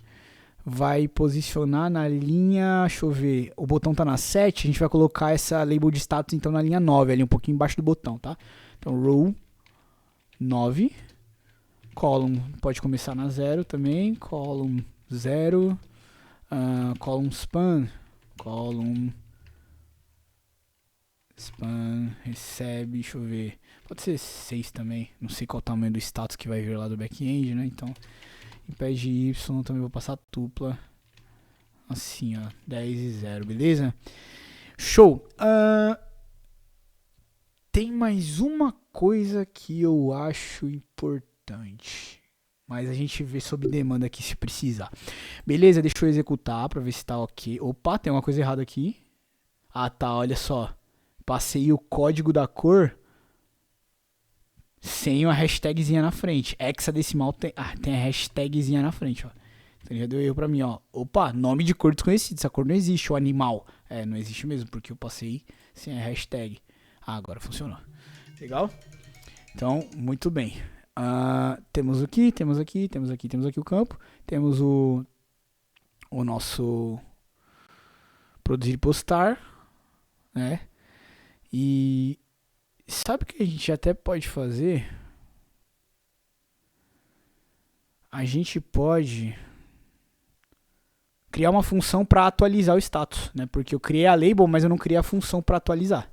vai posicionar na linha, deixa eu ver, o botão tá na 7, a gente vai colocar essa label de status então na linha 9, ali um pouquinho embaixo do botão, tá? Então row 9, column pode começar na 0 também, column 0, column span recebe, deixa eu ver, pode ser 6 também, não sei qual o tamanho do status que vai vir lá do back-end, né, então em pé de y também vou passar tupla, assim ó, 10 e 0, beleza? Show! Tem mais uma coisa que eu acho importante, mas a gente vê sob demanda aqui se precisar. Beleza, deixa eu executar pra ver se tá ok. Opa, tem uma coisa errada aqui. Ah tá, olha só. Passei o código da cor sem a hashtagzinha na frente. Hexadecimal tem a hashtagzinha na frente, ó. Então já deu erro pra mim, ó. Opa, nome de cor desconhecido. Essa cor não existe, o animal. Não existe mesmo, porque eu passei sem a hashtag. Agora funcionou. Legal? Então, muito bem. Temos aqui o campo, temos o nosso produzir e postar, né? E sabe o que a gente até pode fazer? A gente pode criar uma função para atualizar o status, né? Porque eu criei a label, mas eu não criei a função para atualizar,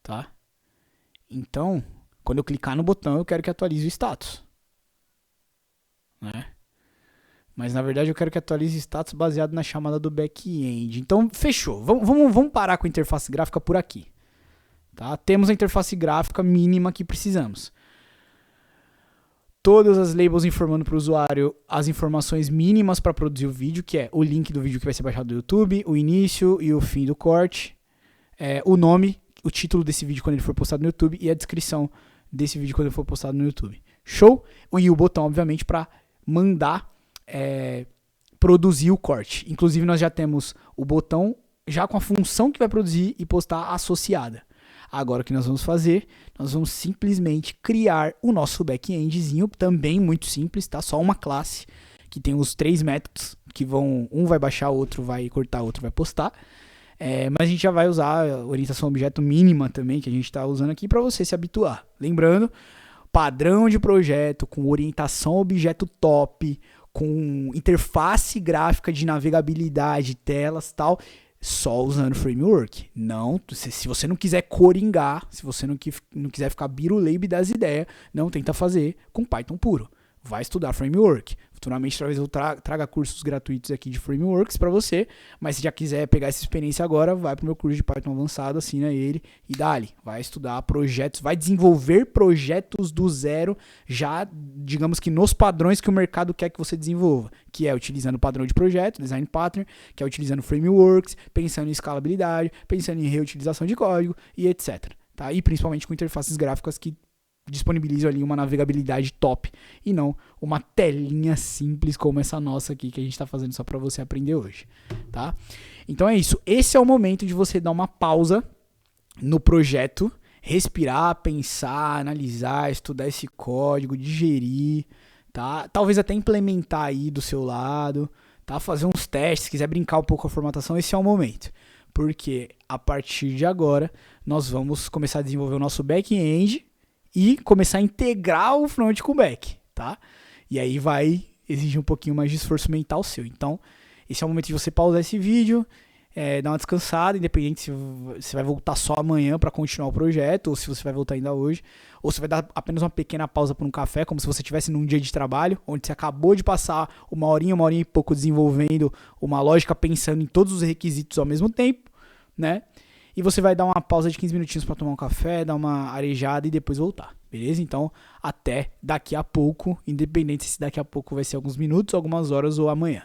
tá? Então quando eu clicar no botão, eu quero que atualize o status, né? Mas na verdade eu quero que atualize o status baseado na chamada do back-end. Então fechou. Vamos parar com a interface gráfica por aqui, tá? Temos a interface gráfica mínima que precisamos. Todas as labels informando para o usuário as informações mínimas para produzir o vídeo, que é o link do vídeo que vai ser baixado do YouTube, o início e o fim do corte, o nome, o título desse vídeo quando ele for postado no YouTube e a descrição desse vídeo quando ele for postado no YouTube. Show? E o botão, obviamente, para mandar produzir o corte. Inclusive, nós já temos o botão já com a função que vai produzir e postar associada. Agora, o que nós vamos fazer? Nós vamos simplesmente criar o nosso back-endzinho, também muito simples, tá? Só uma classe que tem os 3 métodos, que vão, um vai baixar, outro vai cortar, outro vai postar. Mas a gente já vai usar a orientação objeto mínima também, que a gente está usando aqui para você se habituar. Lembrando, padrão de projeto com orientação objeto top, com interface gráfica de navegabilidade, telas e tal, só usando framework. Não, se você não quiser coringar, se você não quiser ficar biruleibe das ideias, não tenta fazer com Python puro. Vai estudar framework, Futuramente, talvez eu traga cursos gratuitos aqui de frameworks para você, mas se já quiser pegar essa experiência agora, vai pro meu curso de Python avançado, assina ele e dá-lhe. Vai estudar projetos, vai desenvolver projetos do zero, já, digamos que nos padrões que o mercado quer que você desenvolva, que é utilizando padrão de projeto, design pattern, que é utilizando frameworks, pensando em escalabilidade, pensando em reutilização de código e etc. Tá? E principalmente com interfaces gráficas que disponibilizam ali uma navegabilidade top e não uma telinha simples como essa nossa aqui que a gente está fazendo só para você aprender hoje, tá? Então é isso. Esse é o momento de você dar uma pausa no projeto, respirar, pensar, analisar, estudar esse código, digerir, tá? Talvez até implementar aí do seu lado, tá? Fazer uns testes, se quiser brincar um pouco com a formatação, esse é o momento. Porque a partir de agora nós vamos começar a desenvolver o nosso back-end e começar a integrar o front com o back, tá? E aí vai exigir um pouquinho mais de esforço mental seu. Então, esse é o momento de você pausar esse vídeo, dar uma descansada, independente se você vai voltar só amanhã para continuar o projeto, ou se você vai voltar ainda hoje, ou se vai dar apenas uma pequena pausa para um café, como se você estivesse num dia de trabalho, onde você acabou de passar uma horinha e pouco desenvolvendo uma lógica, pensando em todos os requisitos ao mesmo tempo, né? E você vai dar uma pausa de 15 minutinhos para tomar um café, dar uma arejada e depois voltar, beleza? Então, até daqui a pouco, independente se daqui a pouco vai ser alguns minutos, algumas horas ou amanhã.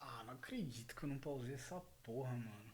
Ah, não acredito que eu não pausei essa porra, mano.